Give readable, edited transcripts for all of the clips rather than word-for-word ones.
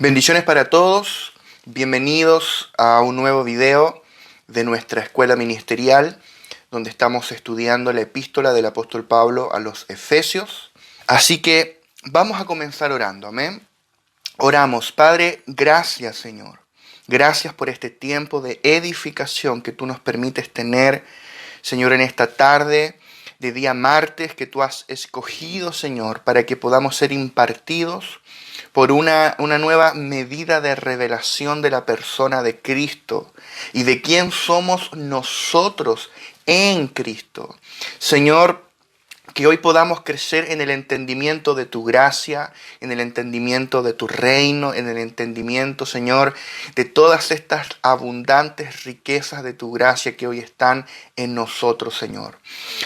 Bendiciones para todos, bienvenidos a un nuevo video de nuestra escuela ministerial, donde estamos estudiando la epístola del apóstol Pablo a los Efesios. Así que vamos a comenzar orando, amén. Oramos, Padre, gracias Señor, gracias por este tiempo de edificación que tú nos permites tener, Señor, en esta tarde de día martes que tú has escogido, Señor, para que podamos ser impartidos por una nueva medida de revelación de la persona de Cristo y de quién somos nosotros en Cristo. Señor, que hoy podamos crecer en el entendimiento de tu gracia, en el entendimiento de tu reino, en el entendimiento, Señor, de todas estas abundantes riquezas de tu gracia que hoy están en nosotros, Señor.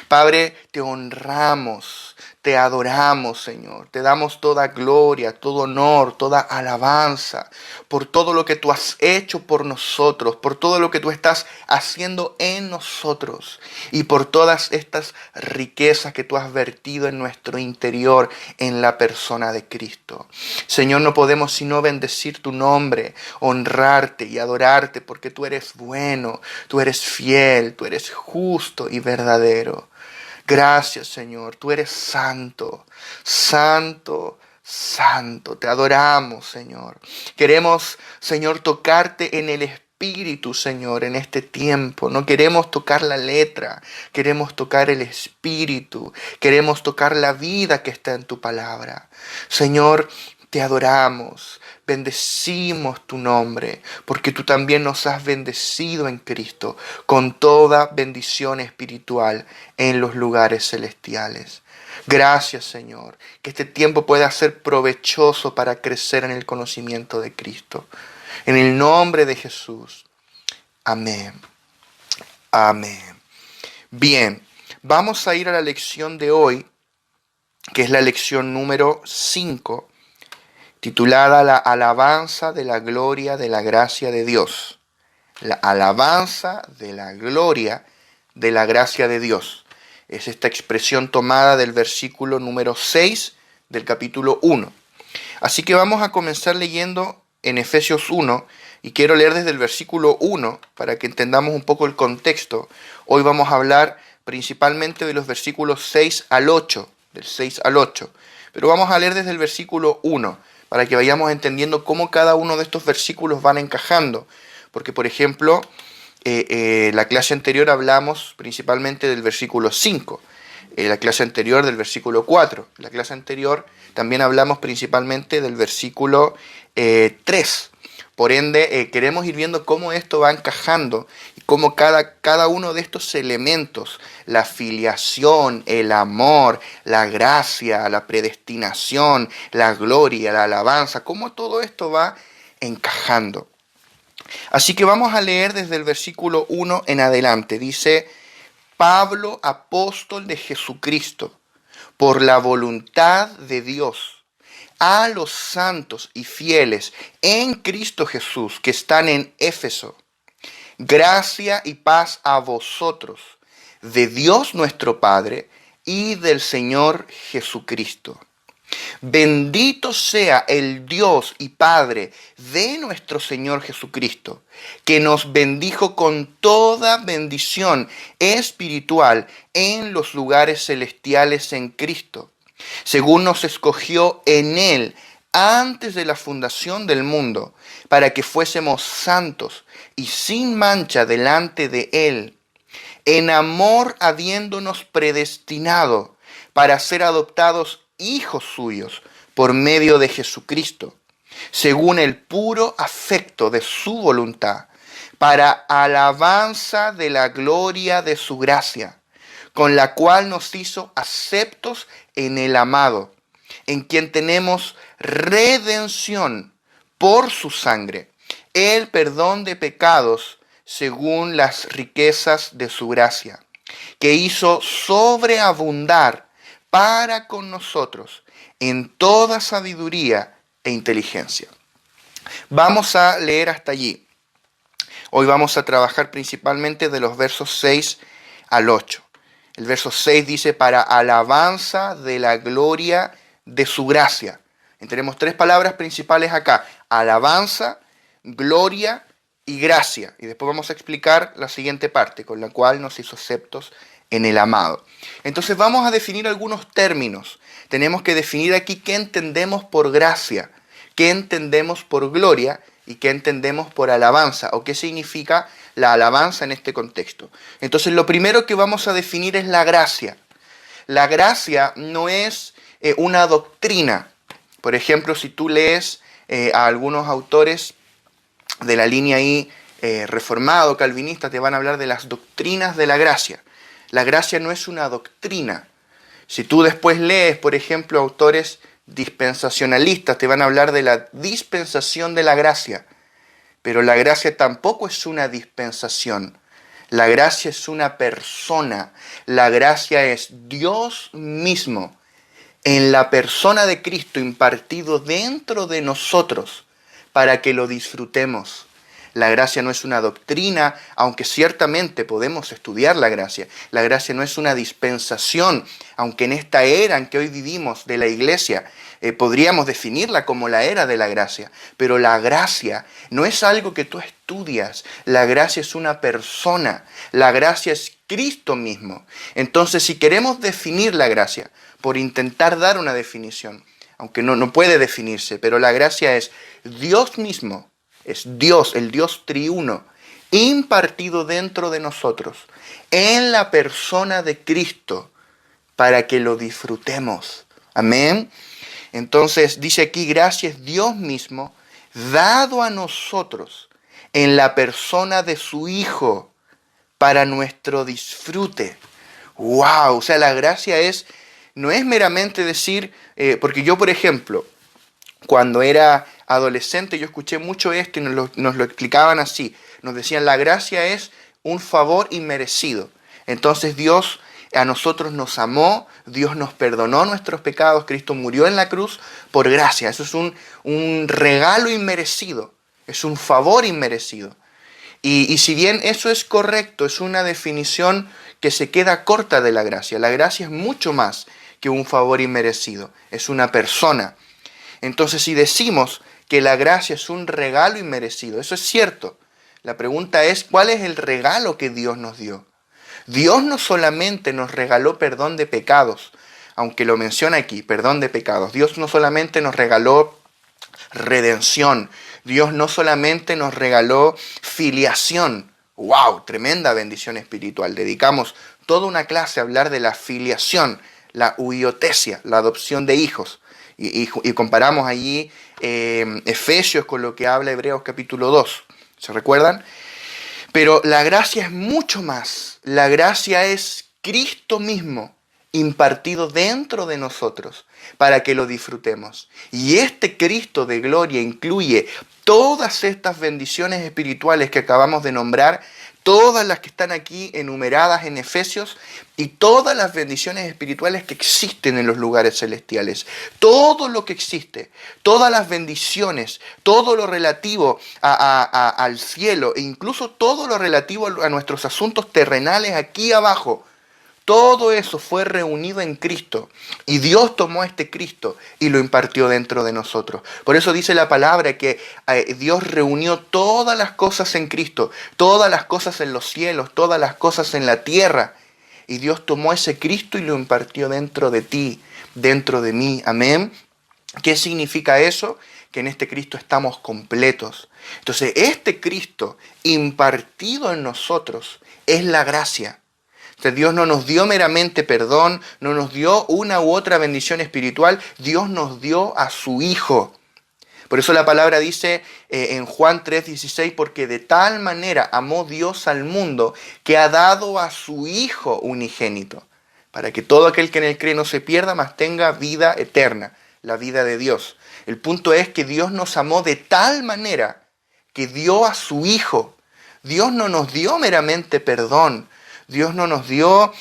Padre, te honramos, te adoramos, Señor. Te damos toda gloria, todo honor, toda alabanza por todo lo que tú has hecho por nosotros, por todo lo que tú estás haciendo en nosotros y por todas estas riquezas que tú has vertido en nuestro interior en la persona de Cristo. Señor, no podemos sino bendecir tu nombre, honrarte y adorarte porque tú eres bueno, tú eres fiel, tú eres justo y verdadero. Gracias, Señor. Tú eres santo, santo, santo. Te adoramos, Señor. Queremos, Señor, tocarte en el Espíritu, Señor, en este tiempo. No queremos tocar la letra, queremos tocar el Espíritu. Queremos tocar la vida que está en tu palabra. Señor, te adoramos, bendecimos tu nombre, porque tú también nos has bendecido en Cristo con toda bendición espiritual en los lugares celestiales. Gracias, Señor, que este tiempo pueda ser provechoso para crecer en el conocimiento de Cristo. En el nombre de Jesús. Amén. Amén. Bien, vamos a ir a la lección de hoy, que es la lección número 5. Titulada La alabanza de la gloria de la gracia de Dios. La alabanza de la gloria de la gracia de Dios. Es esta expresión tomada del versículo número 6 del capítulo 1. Así que vamos a comenzar leyendo en Efesios 1 y quiero leer desde el versículo 1 para que entendamos un poco el contexto. Hoy vamos a hablar principalmente de los versículos 6 al 8, del 6 al 8. Pero vamos a leer desde el versículo 1 para que vayamos entendiendo cómo cada uno de estos versículos van encajando. Porque, por ejemplo, la clase anterior hablamos principalmente del versículo 5, la clase anterior del versículo 4, la clase anterior también hablamos principalmente del versículo 3. Por ende, queremos ir viendo cómo esto va encajando y cómo cada uno de estos elementos, la filiación, el amor, la gracia, la predestinación, la gloria, la alabanza, cómo todo esto va encajando. Así que vamos a leer desde el versículo 1 en adelante. Dice: Pablo, apóstol de Jesucristo, por la voluntad de Dios, a los santos y fieles en Cristo Jesús que están en Éfeso. Gracia y paz a vosotros, de Dios nuestro Padre y del Señor Jesucristo. Bendito sea el Dios y Padre de nuestro Señor Jesucristo, que nos bendijo con toda bendición espiritual en los lugares celestiales en Cristo, según nos escogió en Él antes de la fundación del mundo, para que fuésemos santos y sin mancha delante de Él, en amor habiéndonos predestinado para ser adoptados hijos suyos por medio de Jesucristo, según el puro afecto de su voluntad, para alabanza de la gloria de su gracia, con la cual nos hizo aceptos en el amado, en quien tenemos redención por su sangre, el perdón de pecados según las riquezas de su gracia, que hizo sobreabundar para con nosotros en toda sabiduría e inteligencia. Vamos a leer hasta allí. Hoy vamos a trabajar principalmente de los versos 6 al 8. El verso 6 dice: para alabanza de la gloria de su gracia. Y tenemos tres palabras principales acá: alabanza, gloria y gracia. Y después vamos a explicar la siguiente parte, con la cual nos hizo aceptos en el amado. Entonces vamos a definir algunos términos. Tenemos que definir aquí qué entendemos por gracia, qué entendemos por gloria y qué entendemos por alabanza, o qué significa la alabanza en este contexto. Entonces lo primero que vamos a definir es la gracia. La gracia no es una doctrina. Por ejemplo, si tú lees a algunos autores de la línea ahí reformado, calvinista, te van a hablar de las doctrinas de la gracia. La gracia no es una doctrina. Si tú después lees, por ejemplo, autores dispensacionalistas, te van a hablar de la dispensación de la gracia. Pero la gracia tampoco es una dispensación. La gracia es una persona. La gracia es Dios mismo en la persona de Cristo impartido dentro de nosotros para que lo disfrutemos. La gracia no es una doctrina, aunque ciertamente podemos estudiar la gracia. La gracia no es una dispensación, aunque en esta era en que hoy vivimos de la iglesia podríamos definirla como la era de la gracia. Pero la gracia no es algo que tú estudias. La gracia es una persona. La gracia es Cristo mismo. Entonces, si queremos definir la gracia, por intentar dar una definición, aunque no puede definirse, pero la gracia es Dios mismo, es Dios, el Dios triuno, impartido dentro de nosotros, en la persona de Cristo, para que lo disfrutemos. Amén. Entonces dice aquí, gracia es Dios mismo, dado a nosotros en la persona de su Hijo, para nuestro disfrute. ¡Wow! O sea, la gracia no es meramente decir, porque yo, por ejemplo, cuando era adolescente, yo escuché mucho esto y nos lo explicaban así. Nos decían, la gracia es un favor inmerecido. Entonces Dios a nosotros nos amó, Dios nos perdonó nuestros pecados, Cristo murió en la cruz por gracia. Eso es un regalo inmerecido, es un favor inmerecido. Y si bien eso es correcto, es una definición que se queda corta de la gracia. La gracia es mucho más que un favor inmerecido, es una persona. Entonces, si decimos que la gracia es un regalo inmerecido, eso es cierto. La pregunta es, ¿cuál es el regalo que Dios nos dio? Dios no solamente nos regaló perdón de pecados, aunque lo menciona aquí, perdón de pecados. Dios no solamente nos regaló redención. Dios no solamente nos regaló filiación. ¡Wow! Tremenda bendición espiritual. Dedicamos toda una clase a hablar de la filiación, la huiotesia, la adopción de hijos. Y comparamos allí Efesios con lo que habla Hebreos capítulo 2. ¿Se recuerdan? Pero la gracia es mucho más. La gracia es Cristo mismo impartido dentro de nosotros para que lo disfrutemos. Y este Cristo de gloria incluye todas estas bendiciones espirituales que acabamos de nombrar, todas las que están aquí enumeradas en Efesios y todas las bendiciones espirituales que existen en los lugares celestiales. Todo lo que existe, todas las bendiciones, todo lo relativo al cielo e incluso todo lo relativo a nuestros asuntos terrenales aquí abajo, todo eso fue reunido en Cristo y Dios tomó a este Cristo y lo impartió dentro de nosotros. Por eso dice la palabra que Dios reunió todas las cosas en Cristo, todas las cosas en los cielos, todas las cosas en la tierra. Y Dios tomó ese Cristo y lo impartió dentro de ti, dentro de mí. Amén. ¿Qué significa eso? Que en este Cristo estamos completos. Entonces, este Cristo impartido en nosotros es la gracia. Dios no nos dio meramente perdón, no nos dio una u otra bendición espiritual, Dios nos dio a su Hijo. Por eso la palabra dice en Juan 3:16, porque de tal manera amó Dios al mundo que ha dado a su Hijo unigénito, para que todo aquel que en él cree no se pierda, mas tenga vida eterna, la vida de Dios. El punto es que Dios nos amó de tal manera que dio a su Hijo. Dios no nos dio meramente perdón, Dios no nos dio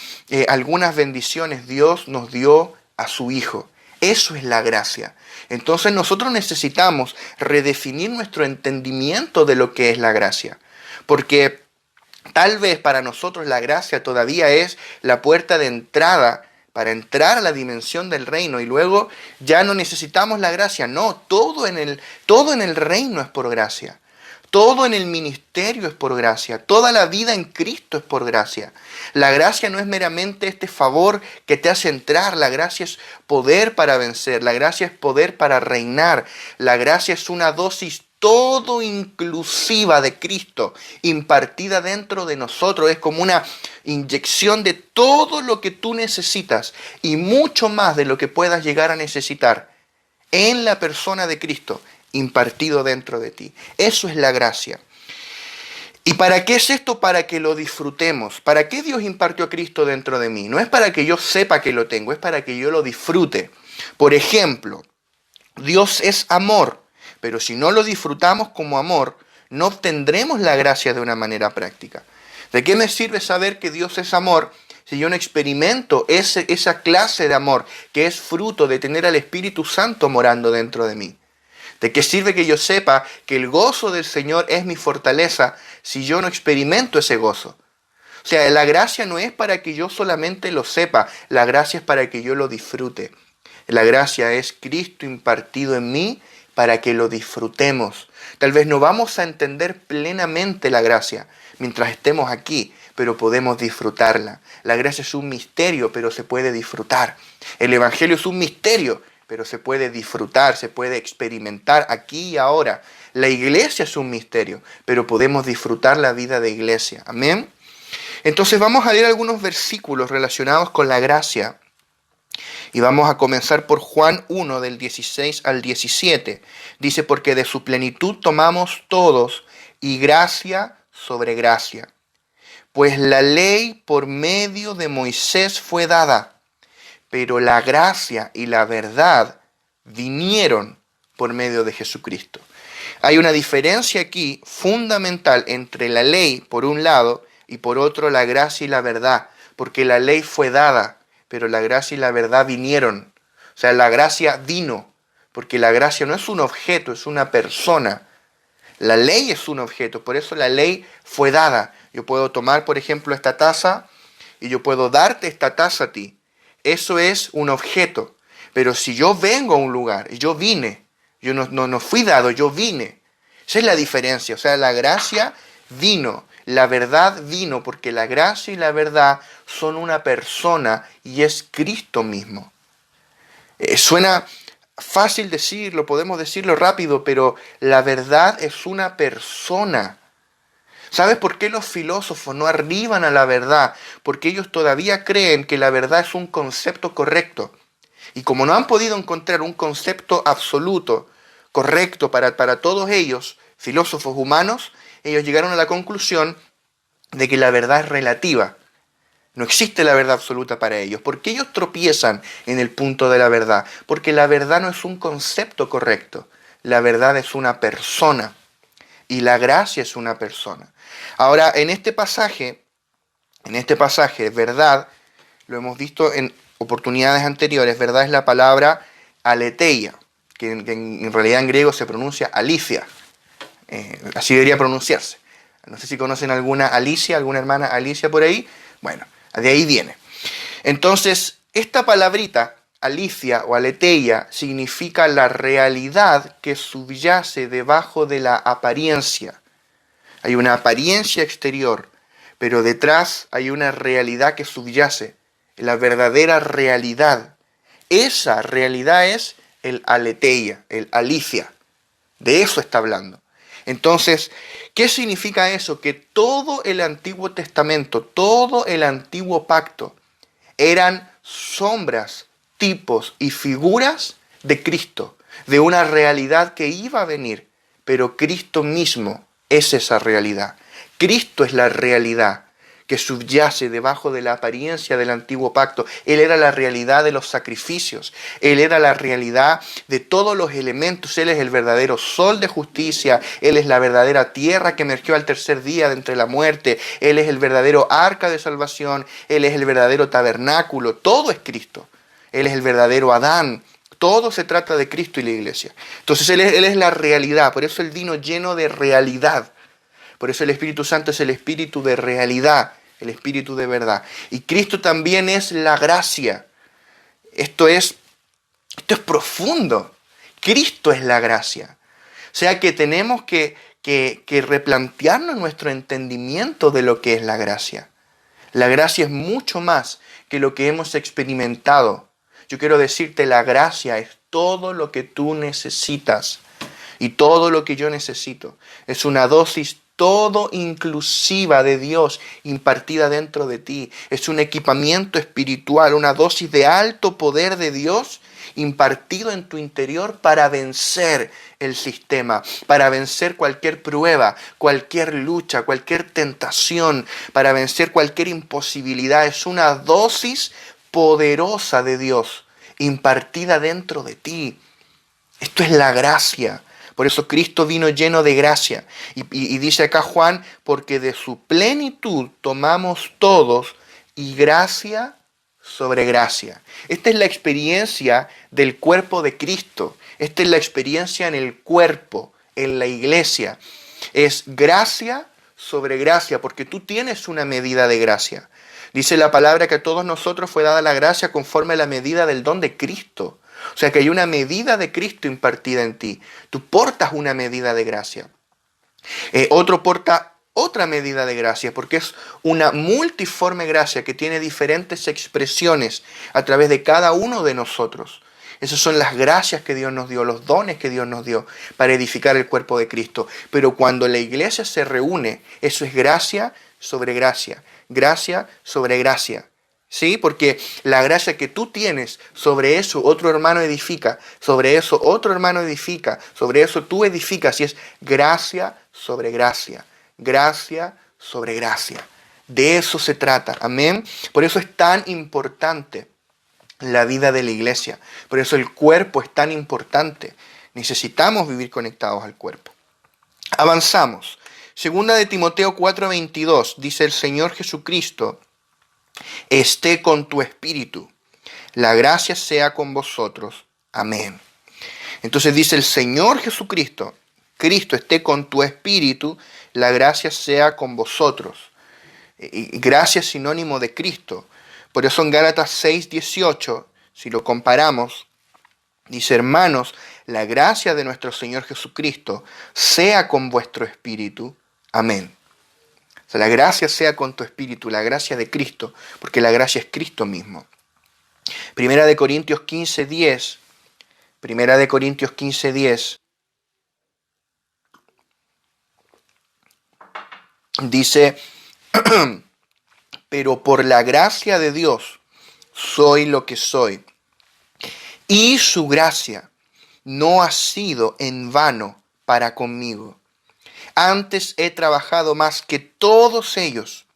algunas bendiciones, Dios nos dio a su Hijo. Eso es la gracia. Entonces nosotros necesitamos redefinir nuestro entendimiento de lo que es la gracia. Porque tal vez para nosotros la gracia todavía es la puerta de entrada para entrar a la dimensión del reino y luego ya no necesitamos la gracia. No, todo en el reino es por gracia. Todo en el ministerio es por gracia. Toda la vida en Cristo es por gracia. La gracia no es meramente este favor que te hace entrar. La gracia es poder para vencer. La gracia es poder para reinar. La gracia es una dosis todo inclusiva de Cristo impartida dentro de nosotros. Es como una inyección de todo lo que tú necesitas y mucho más de lo que puedas llegar a necesitar en la persona de Cristo impartido dentro de ti. Eso es la gracia. ¿Y para qué es esto? Para que lo disfrutemos. ¿Para qué Dios impartió a Cristo dentro de mí? No es para que yo sepa que lo tengo, es para que yo lo disfrute. Por ejemplo, Dios es amor, pero si no lo disfrutamos como amor, no obtendremos la gracia de una manera práctica. ¿De qué me sirve saber que Dios es amor si yo no experimento esa clase de amor que es fruto de tener al Espíritu Santo morando dentro de mí? ¿De qué sirve que yo sepa que el gozo del Señor es mi fortaleza si yo no experimento ese gozo? O sea, la gracia no es para que yo solamente lo sepa, la gracia es para que yo lo disfrute. La gracia es Cristo impartido en mí para que lo disfrutemos. Tal vez no vamos a entender plenamente la gracia mientras estemos aquí, pero podemos disfrutarla. La gracia es un misterio, pero se puede disfrutar. El Evangelio es un misterio, pero se puede disfrutar, se puede experimentar aquí y ahora. La iglesia es un misterio, pero podemos disfrutar la vida de iglesia. Amén. Entonces vamos a leer algunos versículos relacionados con la gracia. Y vamos a comenzar por Juan 1, del 16 al 17. Dice, porque de su plenitud tomamos todos, y gracia sobre gracia. Pues la ley por medio de Moisés fue dada, pero la gracia y la verdad vinieron por medio de Jesucristo. Hay una diferencia aquí fundamental entre la ley, por un lado, y por otro la gracia y la verdad, porque la ley fue dada, pero la gracia y la verdad vinieron. O sea, la gracia vino, porque la gracia no es un objeto, es una persona. La ley es un objeto, por eso la ley fue dada. Yo puedo tomar, por ejemplo, esta taza y yo puedo darte esta taza a ti. Eso es un objeto. Pero si yo vengo a un lugar, yo vine, yo no fui dado, yo vine. Esa es la diferencia. O sea, la gracia vino, la verdad vino, porque la gracia y la verdad son una persona y es Cristo mismo. Suena fácil decirlo, podemos decirlo rápido, pero la verdad es una persona. ¿Sabes por qué los filósofos no arriban a la verdad? Porque ellos todavía creen que la verdad es un concepto correcto. Y como no han podido encontrar un concepto absoluto, correcto para todos ellos, filósofos humanos, ellos llegaron a la conclusión de que la verdad es relativa. No existe la verdad absoluta para ellos. ¿Por qué ellos tropiezan en el punto de la verdad? Porque la verdad no es un concepto correcto. La verdad es una persona. Y la gracia es una persona. Ahora, en este pasaje, verdad, lo hemos visto en oportunidades anteriores, verdad es la palabra aletheia, que en realidad en griego se pronuncia Alicia. Así debería pronunciarse. No sé si conocen alguna Alicia, alguna hermana Alicia por ahí. Bueno, de ahí viene. Entonces, esta palabrita, Alicia o aletheia, significa la realidad que subyace debajo de la apariencia. Hay una apariencia exterior, pero detrás hay una realidad que subyace, la verdadera realidad. Esa realidad es el aletheia, el Alicia. De eso está hablando. Entonces, ¿qué significa eso? Que todo el Antiguo Testamento, todo el Antiguo Pacto, eran sombras, tipos y figuras de Cristo, de una realidad que iba a venir, pero Cristo mismo es esa realidad. Cristo es la realidad que subyace debajo de la apariencia del antiguo pacto. Él era la realidad de los sacrificios. Él era la realidad de todos los elementos. Él es el verdadero sol de justicia. Él es la verdadera tierra que emergió al tercer día de entre la muerte. Él es el verdadero arca de salvación. Él es el verdadero tabernáculo. Todo es Cristo. Él es el verdadero Adán. Todo se trata de Cristo y la iglesia. Entonces Él es la realidad. Por eso Él vino lleno de realidad. Por eso el Espíritu Santo es el Espíritu de realidad, el Espíritu de verdad. Y Cristo también es la gracia. Esto es profundo. Cristo es la gracia. O sea que tenemos que replantearnos nuestro entendimiento de lo que es la gracia. La gracia es mucho más que lo que hemos experimentado. Yo quiero decirte, la gracia es todo lo que tú necesitas y todo lo que yo necesito. Es una dosis todo inclusiva de Dios impartida dentro de ti. Es un equipamiento espiritual, una dosis de alto poder de Dios impartido en tu interior para vencer el sistema, para vencer cualquier prueba, cualquier lucha, cualquier tentación, para vencer cualquier imposibilidad. Es una dosis poderosa de Dios impartida dentro de ti. Esto es la gracia. Por eso Cristo vino lleno de gracia. Y dice acá Juan, porque de su plenitud tomamos todos y gracia sobre gracia. Esta es la experiencia del cuerpo de Cristo. Esta es la experiencia en el cuerpo, en la iglesia. Es gracia sobre gracia, porque tú tienes una medida de gracia. Dice la palabra que a todos nosotros fue dada la gracia conforme a la medida del don de Cristo. O sea que hay una medida de Cristo impartida en ti. Tú portas una medida de gracia. Otro porta otra medida de gracia, porque es una multiforme gracia que tiene diferentes expresiones a través de cada uno de nosotros. Esas son las gracias que Dios nos dio, los dones que Dios nos dio para edificar el cuerpo de Cristo. Pero cuando la iglesia se reúne, eso es gracia sobre gracia, gracia sobre gracia. ¿Sí? Porque la gracia que tú tienes, sobre eso otro hermano edifica, sobre eso otro hermano edifica, sobre eso tú edificas, y es gracia sobre gracia, gracia sobre gracia. De eso se trata, amén. Por eso es tan importante la vida de la iglesia, por eso el cuerpo es tan importante. Necesitamos vivir conectados al cuerpo. Avanzamos. Segunda de Timoteo 4:22, dice el Señor Jesucristo: esté con tu espíritu. La gracia sea con vosotros. Amén. Entonces dice el Señor Jesucristo, Cristo esté con tu espíritu, la gracia sea con vosotros. Y gracia es sinónimo de Cristo. Por eso en Gálatas 6:18, si lo comparamos, dice: hermanos, la gracia de nuestro Señor Jesucristo sea con vuestro espíritu. Amén. O sea, la gracia sea con tu espíritu, la gracia de Cristo, porque la gracia es Cristo mismo. Primera de Corintios 15:10, Primera de Corintios 15:10, dice: pero por la gracia de Dios soy lo que soy, y su gracia no ha sido en vano para conmigo. Antes he trabajado más que todos ellos,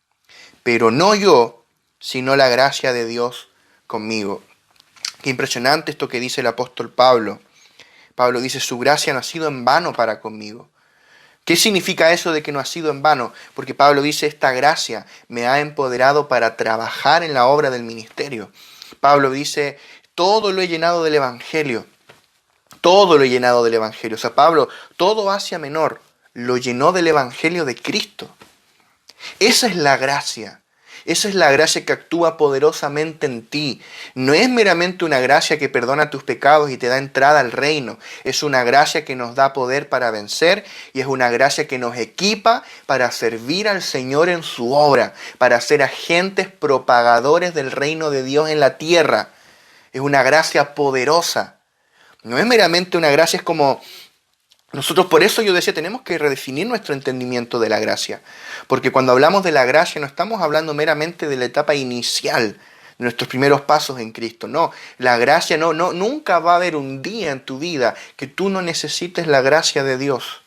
pero no yo, sino la gracia de Dios conmigo. Qué impresionante esto que dice el apóstol Pablo. Pablo dice: su gracia no ha sido en vano para conmigo. ¿Qué significa eso de que no ha sido en vano? Porque Pablo dice: esta gracia me ha empoderado para trabajar en la obra del ministerio. Pablo dice: todo lo he llenado del Evangelio. Todo lo he llenado del Evangelio. O sea, Pablo, todo Asia Menor lo llenó del Evangelio de Cristo. Esa es la gracia. Esa es la gracia que actúa poderosamente en ti. No es meramente una gracia que perdona tus pecados y te da entrada al reino. Es una gracia que nos da poder para vencer, y es una gracia que nos equipa para servir al Señor en su obra, para ser agentes propagadores del reino de Dios en la tierra. Es una gracia poderosa. No es meramente una gracia, es como... Nosotros, por eso yo decía, tenemos que redefinir nuestro entendimiento de la gracia. Porque cuando hablamos de la gracia no estamos hablando meramente de la etapa inicial, de nuestros primeros pasos en Cristo. No, la gracia nunca va a haber un día en tu vida que tú no necesites la gracia de Dios.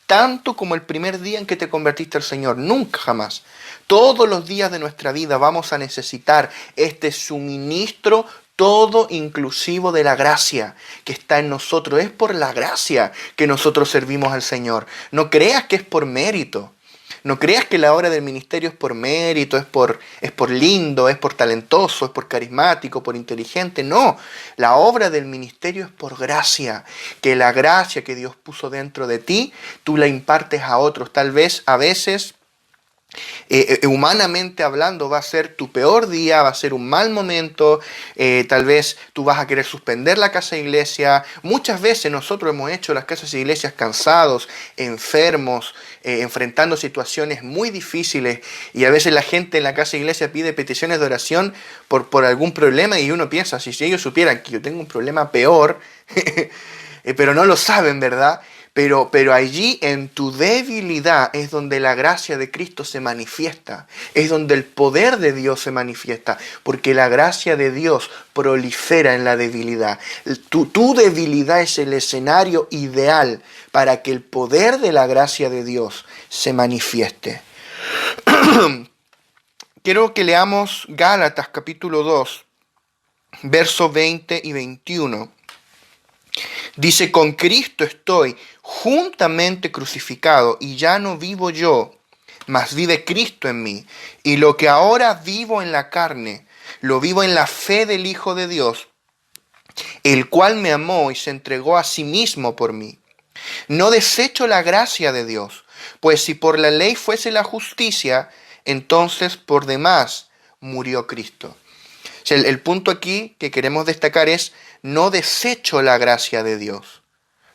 Tanto como el primer día en que te convertiste al Señor, nunca jamás. Todos los días de nuestra vida vamos a necesitar este suministro todo inclusivo de la gracia que está en nosotros. Es por la gracia que nosotros servimos al Señor. No creas que es por mérito. No creas que la obra del ministerio es por mérito, es por lindo, es por talentoso, es por carismático, por inteligente. No, la obra del ministerio es por gracia. Que la gracia que Dios puso dentro de ti, tú la impartes a otros. Tal vez a veces Humanamente hablando, va a ser tu peor día, va a ser un mal momento, tal vez tú vas a querer suspender la casa de iglesia. Muchas veces nosotros hemos hecho las casas de iglesias cansados, enfermos, enfrentando situaciones muy difíciles, y a veces la gente en la casa de iglesia pide peticiones de oración por algún problema, y uno piensa, si ellos supieran que yo tengo un problema peor, pero no lo saben, ¿verdad? Pero allí en tu debilidad es donde la gracia de Cristo se manifiesta, es donde el poder de Dios se manifiesta, porque la gracia de Dios prolifera en la debilidad. Tu debilidad es el escenario ideal para que el poder de la gracia de Dios se manifieste. Quiero que leamos Gálatas capítulo 2, versos 20 y 21. Dice, con Cristo estoy juntamente crucificado, y ya no vivo yo, mas vive Cristo en mí. Y lo que ahora vivo en la carne, lo vivo en la fe del Hijo de Dios, el cual me amó y se entregó a sí mismo por mí. No desecho la gracia de Dios, pues si por la ley fuese la justicia, entonces por demás murió Cristo. O sea, el punto aquí que queremos destacar es, no desecho la gracia de Dios.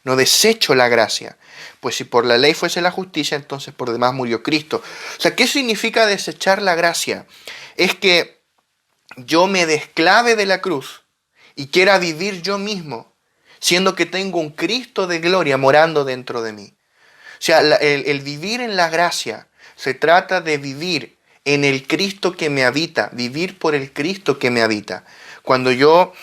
No desecho la gracia. Pues si por la ley fuese la justicia, entonces por demás murió Cristo. O sea, ¿qué significa desechar la gracia? Es que yo me desclave de la cruz y quiera vivir yo mismo, siendo que tengo un Cristo de gloria morando dentro de mí. O sea, el vivir en la gracia se trata de vivir en el Cristo que me habita, vivir por el Cristo que me habita. Cuando yo,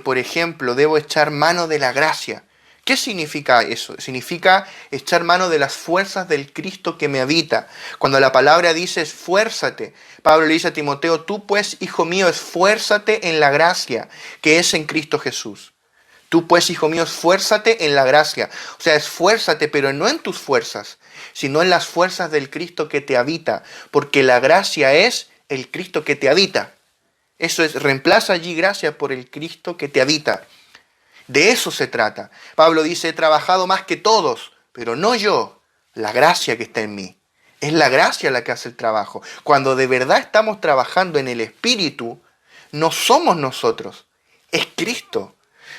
por ejemplo, debo echar mano de la gracia, ¿qué significa eso? Significa echar mano de las fuerzas del Cristo que me habita. Cuando la palabra dice esfuérzate, Pablo le dice a Timoteo, tú pues, hijo mío, esfuérzate en la gracia que es en Cristo Jesús. Tú pues, hijo mío, esfuérzate en la gracia. O sea, esfuérzate, pero no en tus fuerzas, sino en las fuerzas del Cristo que te habita. Porque la gracia es el Cristo que te habita. Eso es, reemplaza allí gracia por el Cristo que te habita. De eso se trata. Pablo dice, he trabajado más que todos, pero no yo, la gracia que está en mí. Es la gracia la que hace el trabajo. Cuando de verdad estamos trabajando en el Espíritu, no somos nosotros, es Cristo.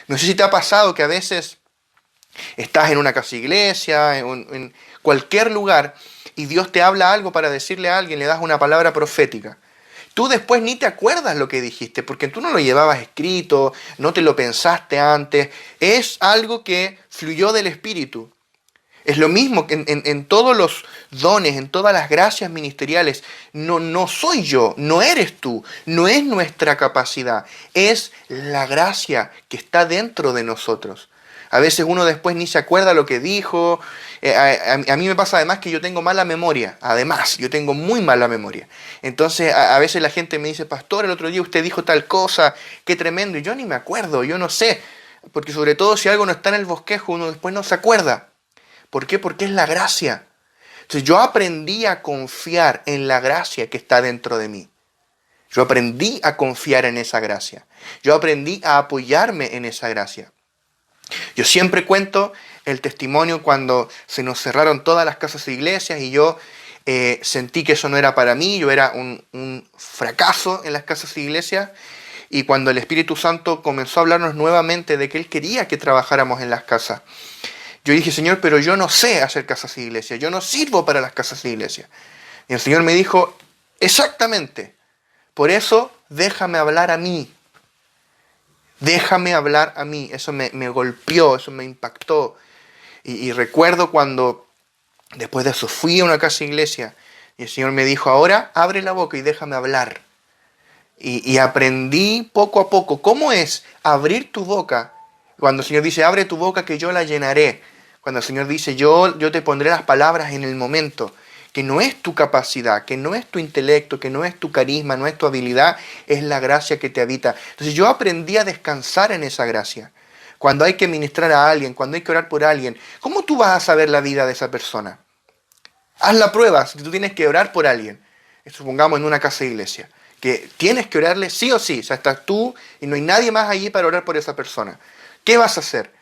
No sé si te ha pasado que a veces estás en una casa iglesia, en cualquier lugar, y Dios te habla algo para decirle a alguien, le das una palabra profética. Tú después ni te acuerdas lo que dijiste, porque tú no lo llevabas escrito, no te lo pensaste antes. Es algo que fluyó del Espíritu. Es lo mismo que en todos los dones, en todas las gracias ministeriales. No soy yo, no eres tú, no es nuestra capacidad. Es la gracia que está dentro de nosotros. A veces uno después ni se acuerda lo que dijo. A mí me pasa además que yo tengo mala memoria. Además, yo tengo muy mala memoria. Entonces a veces la gente me dice, pastor, el otro día usted dijo tal cosa, qué tremendo. Y yo ni me acuerdo, yo no sé. Porque sobre todo si algo no está en el bosquejo, uno después no se acuerda. ¿Por qué? Porque es la gracia. Entonces yo aprendí a confiar en la gracia que está dentro de mí. Yo aprendí a confiar en esa gracia. Yo aprendí a apoyarme en esa gracia. Yo siempre cuento el testimonio cuando se nos cerraron todas las casas e iglesias y yo sentí que eso no era para mí, yo era un fracaso en las casas e iglesias, y cuando el Espíritu Santo comenzó a hablarnos nuevamente de que Él quería que trabajáramos en las casas, yo dije, Señor, pero yo no sé hacer casas e iglesias, yo no sirvo para las casas e iglesias. Y el Señor me dijo, exactamente, por eso déjame hablar a mí. Déjame hablar a mí. Eso me golpeó, eso me impactó. Y recuerdo cuando, después de eso, fui a una casa iglesia y el Señor me dijo, ahora abre la boca y déjame hablar. Y aprendí poco a poco cómo es abrir tu boca. Cuando el Señor dice, abre tu boca que yo la llenaré. Cuando el Señor dice, yo te pondré las palabras en el momento. Que no es tu capacidad, que no es tu intelecto, que no es tu carisma, no es tu habilidad, es la gracia que te habita. Entonces yo aprendí a descansar en esa gracia. Cuando hay que ministrar a alguien, cuando hay que orar por alguien, ¿cómo tú vas a saber la vida de esa persona? Haz la prueba, si tú tienes que orar por alguien, supongamos en una casa de iglesia, que tienes que orarle sí o sí, o sea, estás tú y no hay nadie más allí para orar por esa persona. ¿Qué vas a hacer?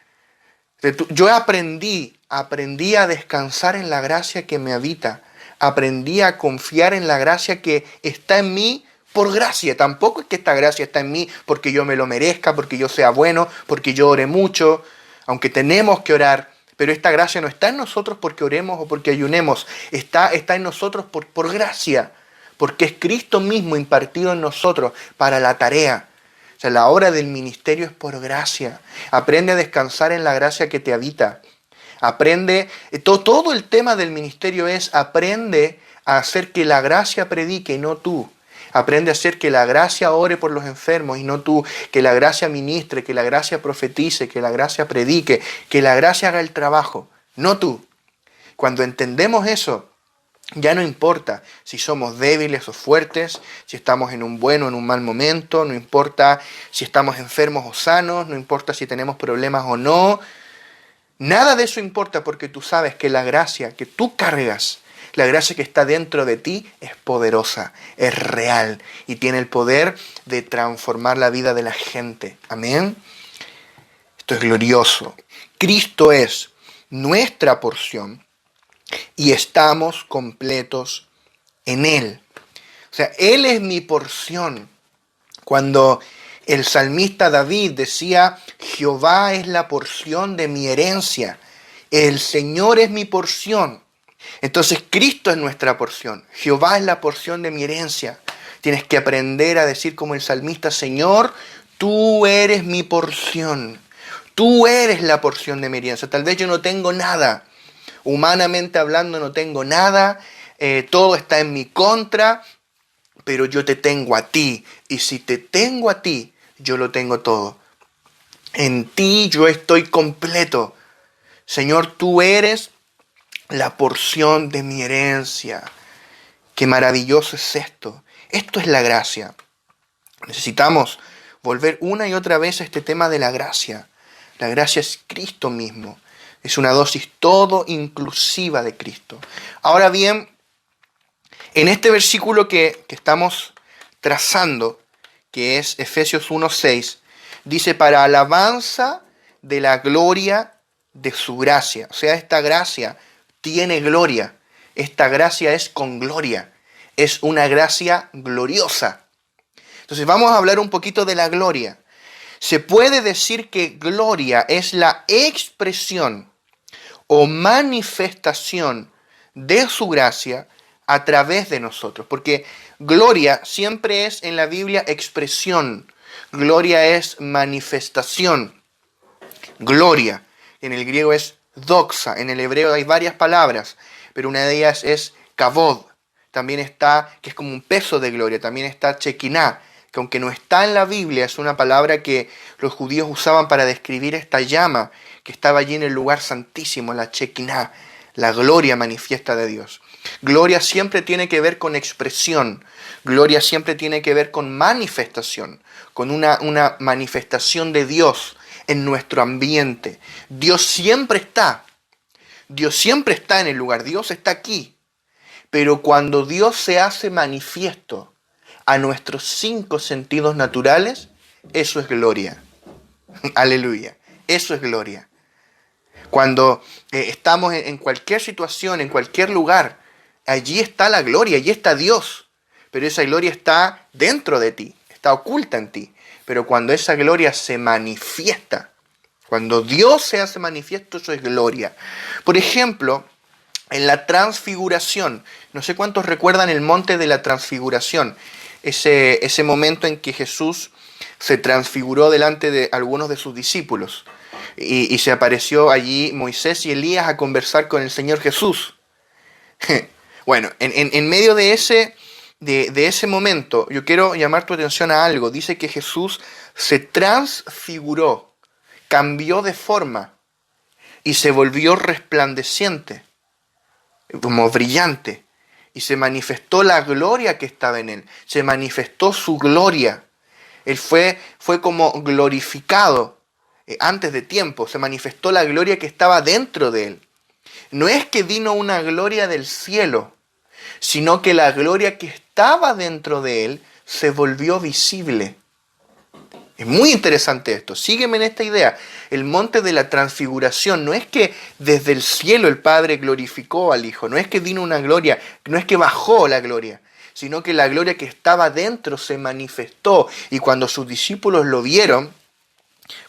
Yo aprendí a descansar en la gracia que me habita, aprendí a confiar en la gracia que está en mí por gracia. Tampoco es que esta gracia está en mí porque yo me lo merezca, porque yo sea bueno, porque yo ore mucho, aunque tenemos que orar. Pero esta gracia no está en nosotros porque oremos o porque ayunemos. Está en nosotros por gracia, porque es Cristo mismo impartido en nosotros para la tarea. O sea, la obra del ministerio es por gracia. Aprende a descansar en la gracia que te habita. Aprende, todo el tema del ministerio es aprende a hacer que la gracia predique y no tú. Aprende a hacer que la gracia ore por los enfermos y no tú. Que la gracia ministre, que la gracia profetice, que la gracia predique, que la gracia haga el trabajo, no tú. Cuando entendemos eso, ya no importa si somos débiles o fuertes, si estamos en un buen o en un mal momento, no importa si estamos enfermos o sanos, no importa si tenemos problemas o no. Nada de eso importa porque tú sabes que la gracia que tú cargas, la gracia que está dentro de ti es poderosa, es real y tiene el poder de transformar la vida de la gente. Amén. Esto es glorioso. Cristo es nuestra porción y estamos completos en Él. O sea, Él es mi porción. Cuando el salmista David decía, Jehová es la porción de mi herencia, el Señor es mi porción. Entonces Cristo es nuestra porción, Jehová es la porción de mi herencia. Tienes que aprender a decir como el salmista, Señor, tú eres mi porción, tú eres la porción de mi herencia. Tal vez yo no tengo nada, humanamente hablando no tengo nada, todo está en mi contra, pero yo te tengo a ti, y si te tengo a ti, yo lo tengo todo. En ti yo estoy completo. Señor, tú eres la porción de mi herencia. Qué maravilloso es esto. Esto es la gracia. Necesitamos volver una y otra vez a este tema de la gracia. La gracia es Cristo mismo. Es una dosis todo inclusiva de Cristo. Ahora bien, en este versículo que estamos trazando, que es Efesios 1:6, dice, para alabanza de la gloria de su gracia. O sea, esta gracia tiene gloria. Esta gracia es con gloria. Es una gracia gloriosa. Entonces vamos a hablar un poquito de la gloria. Se puede decir que gloria es la expresión o manifestación de su gracia a través de nosotros. Porque gloria siempre es en la Biblia expresión. Gloria es manifestación. Gloria en el griego es doxa. En el hebreo hay varias palabras, pero una de ellas es kavod. También está, que es como un peso de gloria. También está chekiná, que aunque no está en la Biblia, es una palabra que los judíos usaban para describir esta llama que estaba allí en el lugar santísimo, la chekiná, la gloria manifiesta de Dios. Gloria siempre tiene que ver con expresión. Gloria siempre tiene que ver con manifestación, con una manifestación de Dios en nuestro ambiente. Dios siempre está. Dios siempre está en el lugar. Dios está aquí. Pero cuando Dios se hace manifiesto a nuestros 5 sentidos naturales, eso es gloria. Aleluya. Eso es gloria. Cuando estamos en cualquier situación, en cualquier lugar, allí está la gloria, allí está Dios. Pero esa gloria está dentro de ti, está oculta en ti. Pero cuando esa gloria se manifiesta, cuando Dios se hace manifiesto, eso es gloria. Por ejemplo, en la transfiguración, no sé cuántos recuerdan el monte de la transfiguración, ese momento en que Jesús se transfiguró delante de algunos de sus discípulos. Y se apareció allí Moisés y Elías a conversar con el Señor Jesús. Bueno, en medio de ese momento, yo quiero llamar tu atención a algo. Dice que Jesús se transfiguró, cambió de forma y se volvió resplandeciente, como brillante. Y se manifestó la gloria que estaba en él. Se manifestó su gloria. Él fue como glorificado. Antes de tiempo, se manifestó la gloria que estaba dentro de él. No es que vino una gloria del cielo, sino que la gloria que estaba dentro de él se volvió visible. Es muy interesante esto. Sígueme en esta idea. El monte de la transfiguración no es que desde el cielo el Padre glorificó al Hijo, no es que vino una gloria, no es que bajó la gloria, sino que la gloria que estaba dentro se manifestó. Y cuando sus discípulos lo vieron,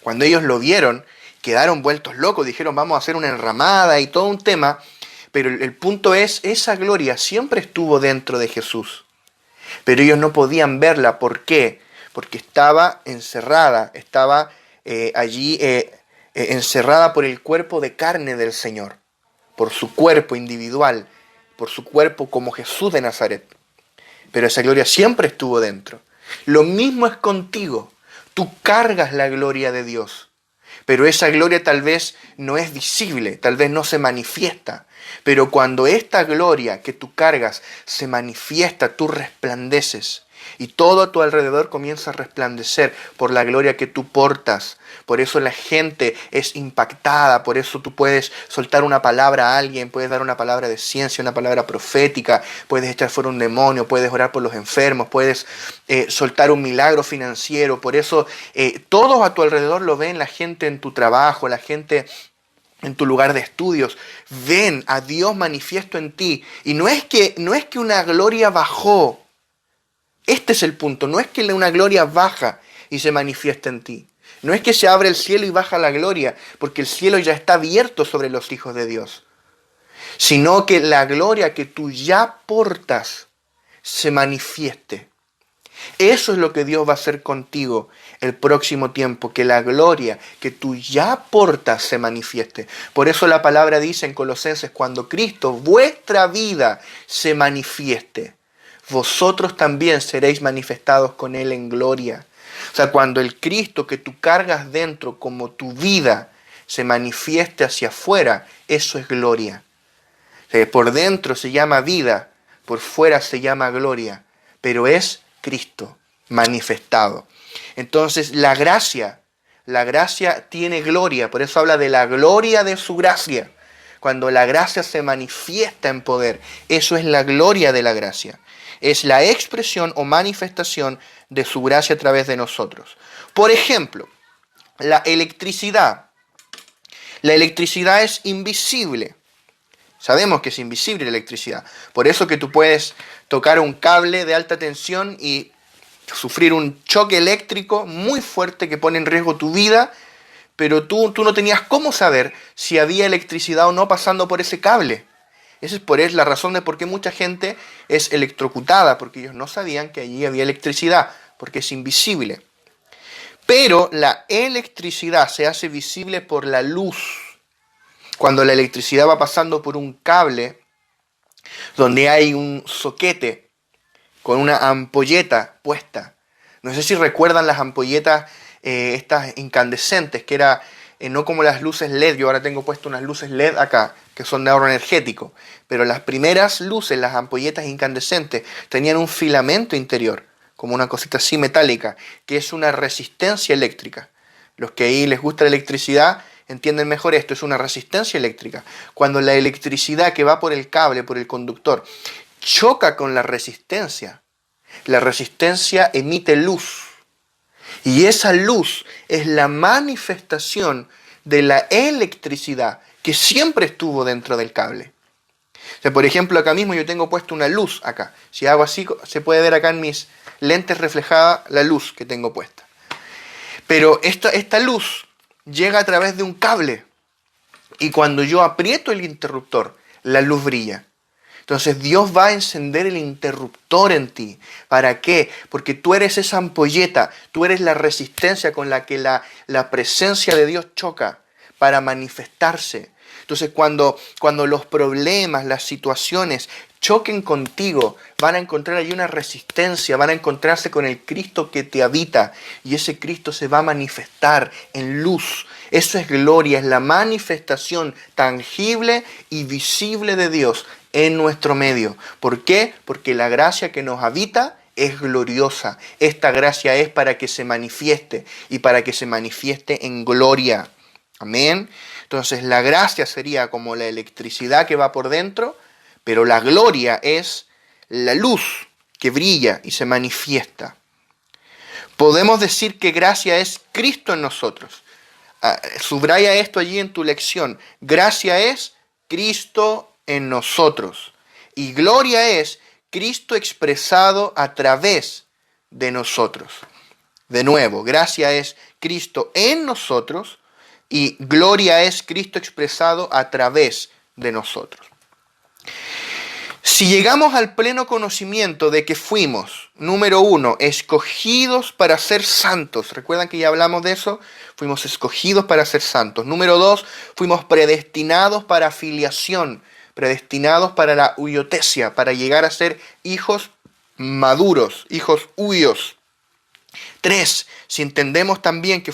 cuando ellos lo vieron, quedaron vueltos locos, dijeron vamos a hacer una enramada y todo un tema. Pero el punto es, esa gloria siempre estuvo dentro de Jesús. Pero ellos no podían verla. ¿Por qué? Porque estaba encerrada, estaba allí encerrada por el cuerpo de carne del Señor, por su cuerpo individual, por su cuerpo como Jesús de Nazaret. Pero esa gloria siempre estuvo dentro. Lo mismo es contigo. Tú cargas la gloria de Dios, pero esa gloria tal vez no es visible, tal vez no se manifiesta. Pero cuando esta gloria que tú cargas se manifiesta, tú resplandeces. Y todo a tu alrededor comienza a resplandecer por la gloria que tú portas. Por eso la gente es impactada, por eso tú puedes soltar una palabra a alguien, puedes dar una palabra de ciencia, una palabra profética, puedes echar fuera un demonio, puedes orar por los enfermos, puedes soltar un milagro financiero. Por eso todos a tu alrededor lo ven, la gente en tu trabajo, la gente en tu lugar de estudios, ven a Dios manifiesto en ti. Y no es que una gloria bajó. Este es el punto, no es que una gloria baja y se manifiesta en ti. No es que se abre el cielo y baja la gloria, porque el cielo ya está abierto sobre los hijos de Dios. Sino que la gloria que tú ya portas se manifieste. Eso es lo que Dios va a hacer contigo el próximo tiempo, que la gloria que tú ya portas se manifieste. Por eso la palabra dice en Colosenses, cuando Cristo, vuestra vida, se manifieste, vosotros también seréis manifestados con Él en gloria. O sea, cuando el Cristo que tú cargas dentro como tu vida se manifieste hacia afuera, eso es gloria. O sea, por dentro se llama vida, por fuera se llama gloria, pero es Cristo manifestado. Entonces la gracia tiene gloria, por eso habla de la gloria de su gracia. Cuando la gracia se manifiesta en poder, eso es la gloria de la gracia. Es la expresión o manifestación de su gracia a través de nosotros. Por ejemplo, la electricidad. La electricidad es invisible. Sabemos que es invisible la electricidad. Por eso que tú puedes tocar un cable de alta tensión y sufrir un choque eléctrico muy fuerte que pone en riesgo tu vida, pero tú no tenías cómo saber si había electricidad o no pasando por ese cable. Esa es la razón de por qué mucha gente es electrocutada, porque ellos no sabían que allí había electricidad, porque es invisible. Pero la electricidad se hace visible por la luz. Cuando la electricidad va pasando por un cable donde hay un soquete con una ampolleta puesta. No sé si recuerdan las ampolletas estas incandescentes, que era no como las luces LED. Yo ahora tengo puesto unas luces LED acá, que son de ahorro energético. Pero las primeras luces, las ampolletas incandescentes, tenían un filamento interior, como una cosita así metálica, que es una resistencia eléctrica. Los que ahí les gusta la electricidad entienden mejor esto, es una resistencia eléctrica. Cuando la electricidad que va por el cable, por el conductor, choca con la resistencia emite luz. Y esa luz es la manifestación de la electricidad que siempre estuvo dentro del cable. O sea, por ejemplo, acá mismo yo tengo puesto una luz acá. Si hago así, se puede ver acá en mis lentes reflejada la luz que tengo puesta. Pero esta luz llega a través de un cable. Y cuando yo aprieto el interruptor, la luz brilla. Entonces Dios va a encender el interruptor en ti. ¿Para qué? Porque tú eres esa ampolleta, tú eres la resistencia con la que la presencia de Dios choca para manifestarse. Entonces cuando los problemas, las situaciones choquen contigo, van a encontrar allí una resistencia, van a encontrarse con el Cristo que te habita y ese Cristo se va a manifestar en luz. Eso es gloria, es la manifestación tangible y visible de Dios en nuestro medio. ¿Por qué? Porque la gracia que nos habita es gloriosa. Esta gracia es para que se manifieste y para que se manifieste en gloria. Amén. Entonces la gracia sería como la electricidad que va por dentro, pero la gloria es la luz que brilla y se manifiesta. Podemos decir que gracia es Cristo en nosotros. Subraya esto allí en tu lección. Gracia es Cristo en nosotros. Y gloria es Cristo expresado a través de nosotros. De nuevo, gracia es Cristo en nosotros y gloria es Cristo expresado a través de nosotros. Si llegamos al pleno conocimiento de que fuimos, número 1, escogidos para ser santos. ¿Recuerdan que ya hablamos de eso? Fuimos escogidos para ser santos. Número 2, fuimos predestinados para filiación, predestinados para la huiotesia, para llegar a ser hijos maduros, hijos huios. 3, si entendemos también que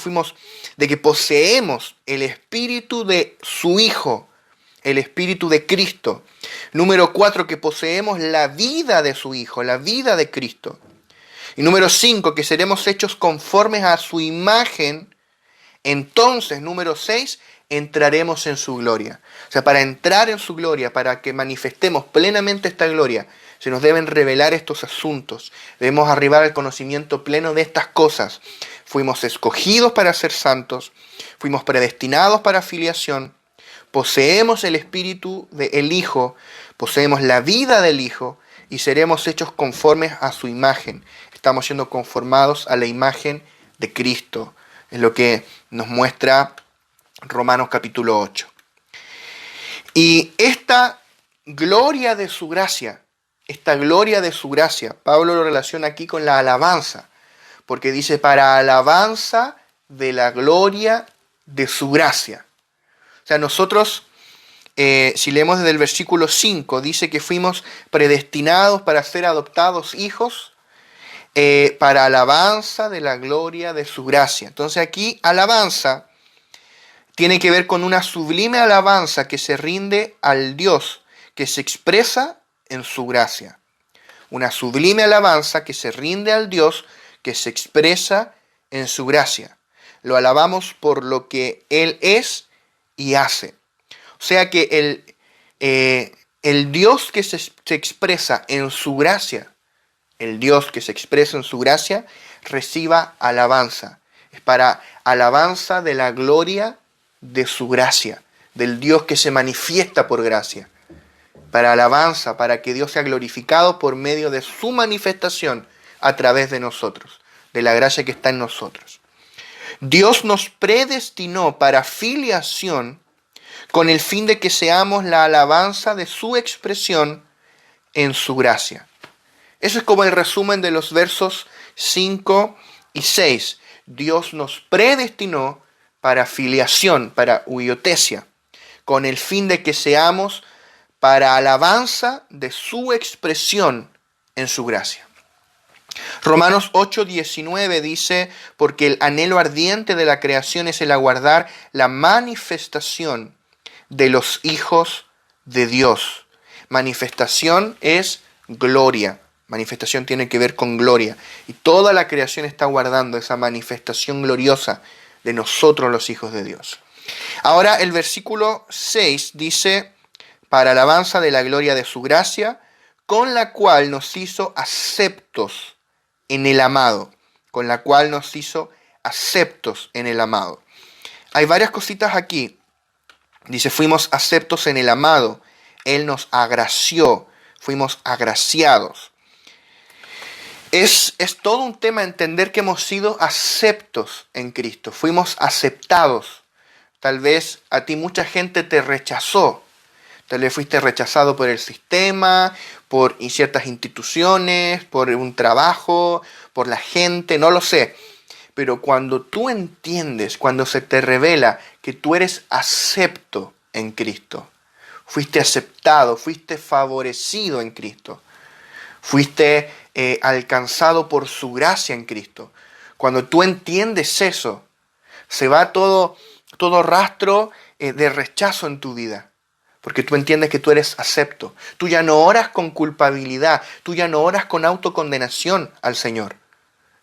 de que poseemos el espíritu de su Hijo, el espíritu de Cristo. Número 4, que poseemos la vida de su Hijo, la vida de Cristo. Y número 5, que seremos hechos conformes a su imagen. Entonces, número 6, entraremos en su gloria. O sea, para entrar en su gloria, para que manifestemos plenamente esta gloria, se nos deben revelar estos asuntos. Debemos arribar al conocimiento pleno de estas cosas. Fuimos escogidos para ser santos, fuimos predestinados para filiación, poseemos el espíritu del Hijo, poseemos la vida del Hijo y seremos hechos conformes a su imagen. Estamos siendo conformados a la imagen de Cristo. Es lo que nos muestra Romanos capítulo 8. Y esta gloria de su gracia, Pablo lo relaciona aquí con la alabanza, porque dice para alabanza de la gloria de su gracia. O sea, nosotros, si leemos desde el versículo 5, dice que fuimos predestinados para ser adoptados hijos para alabanza de la gloria de su gracia. Entonces aquí alabanza tiene que ver con una sublime alabanza que se rinde al Dios, que se expresa en su gracia. Una sublime alabanza que se rinde al Dios, que se expresa en su gracia. Lo alabamos por lo que Él es y hace. O sea que el Dios que se expresa en su gracia, reciba alabanza. Es para alabanza de la gloria de su gracia, del Dios que se manifiesta por gracia. Para alabanza, para que Dios sea glorificado por medio de su manifestación a través de nosotros, de la gracia que está en nosotros. Dios nos predestinó para filiación con el fin de que seamos la alabanza de su expresión en su gracia. Eso es como el resumen de los versos 5 y 6. Dios nos predestinó para filiación, para huiotesia, con el fin de que seamos para alabanza de su expresión en su gracia. Romanos 8:19 dice, porque el anhelo ardiente de la creación es el aguardar la manifestación de los hijos de Dios. Manifestación es gloria. Manifestación tiene que ver con gloria. Y toda la creación está aguardando esa manifestación gloriosa de nosotros los hijos de Dios. Ahora el versículo 6 dice, para alabanza de la gloria de su gracia, con la cual nos hizo aceptos en el amado, Hay varias cositas aquí. Dice, fuimos aceptos en el amado, Él nos agració, fuimos agraciados. Es todo un tema entender que hemos sido aceptos en Cristo, fuimos aceptados. Tal vez a ti mucha gente te rechazó. Tal vez fuiste rechazado por el sistema, por ciertas instituciones, por un trabajo, por la gente, no lo sé. Pero cuando tú entiendes, cuando se te revela que tú eres acepto en Cristo, fuiste aceptado, fuiste favorecido en Cristo, fuiste alcanzado por su gracia en Cristo. Cuando tú entiendes eso, se va todo rastro de rechazo en tu vida. Porque tú entiendes que tú eres acepto. Tú ya no oras con culpabilidad. Tú ya no oras con autocondenación al Señor.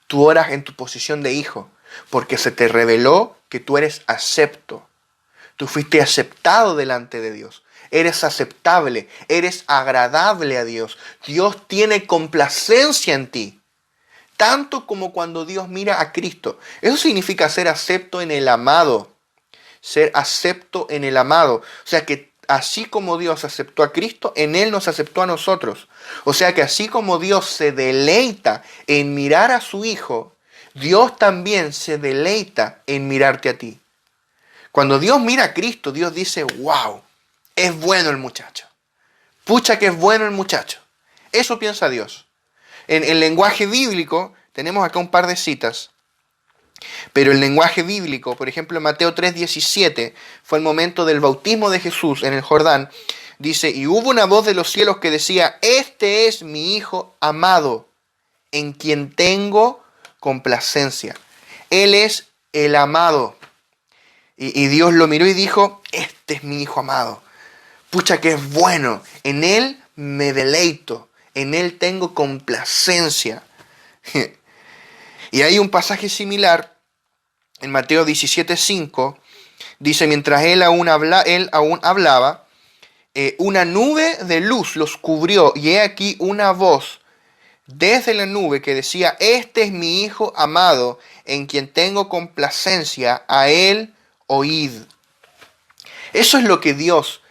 Tú oras en tu posición de hijo. Porque se te reveló que tú eres acepto. Tú fuiste aceptado delante de Dios. Eres aceptable. Eres agradable a Dios. Dios tiene complacencia en ti. tanto como cuando Dios mira a Cristo. Eso significa ser acepto en el amado. Ser acepto en el amado. O sea que así como Dios aceptó a Cristo, en Él nos aceptó a nosotros. O sea que así como Dios se deleita en mirar a su Hijo, Dios también se deleita en mirarte a ti. Cuando Dios mira a Cristo, Dios dice, wow, es bueno el muchacho. Pucha que es bueno el muchacho. Eso piensa Dios. En el lenguaje bíblico, tenemos acá un par de citas, pero el lenguaje bíblico, por ejemplo, en Mateo 3:17, fue el momento del bautismo de Jesús en el Jordán, dice, y hubo una voz de los cielos que decía, este es mi Hijo amado, en quien tengo complacencia. Él es el amado. Y Dios lo miró y dijo, este es mi Hijo amado. Pucha que es bueno, en Él me deleito, en Él tengo complacencia. Y hay un pasaje similar en Mateo 17:5, dice, mientras él aún hablaba, una nube de luz los cubrió, y he aquí una voz desde la nube que decía, este es mi Hijo amado, en quien tengo complacencia, a Él oíd. Eso es lo que Dios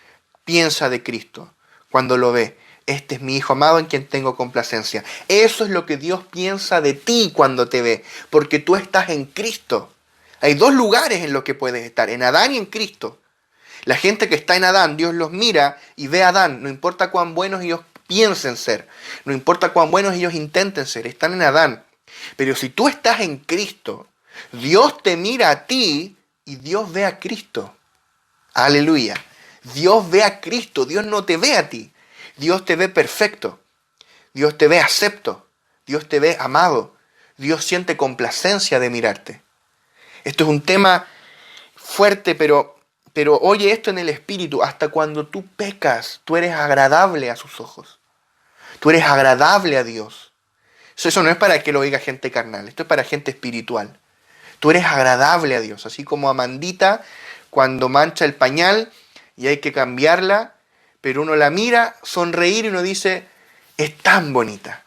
piensa de Cristo cuando lo ve. Este es mi Hijo amado en quien tengo complacencia. Eso es lo que Dios piensa de ti cuando te ve, porque tú estás en Cristo. Hay dos lugares en los que puedes estar, en Adán y en Cristo. La gente que está en Adán, Dios los mira y ve a Adán, no importa cuán buenos ellos piensen ser, no importa cuán buenos ellos intenten ser, están en Adán. Pero si tú estás en Cristo, Dios te mira a ti y Dios ve a Cristo. Aleluya. Dios ve a Cristo, Dios no te ve a ti. Dios te ve perfecto, Dios te ve acepto, Dios te ve amado, Dios siente complacencia de mirarte. Esto es un tema fuerte, pero oye esto en el espíritu, hasta cuando tú pecas, tú eres agradable a sus ojos, tú eres agradable a Dios. Eso no es para que lo oiga gente carnal, esto es para gente espiritual. Tú eres agradable a Dios, así como Amandita cuando mancha el pañal y hay que cambiarla, pero uno la mira, sonreír y uno dice, es tan bonita.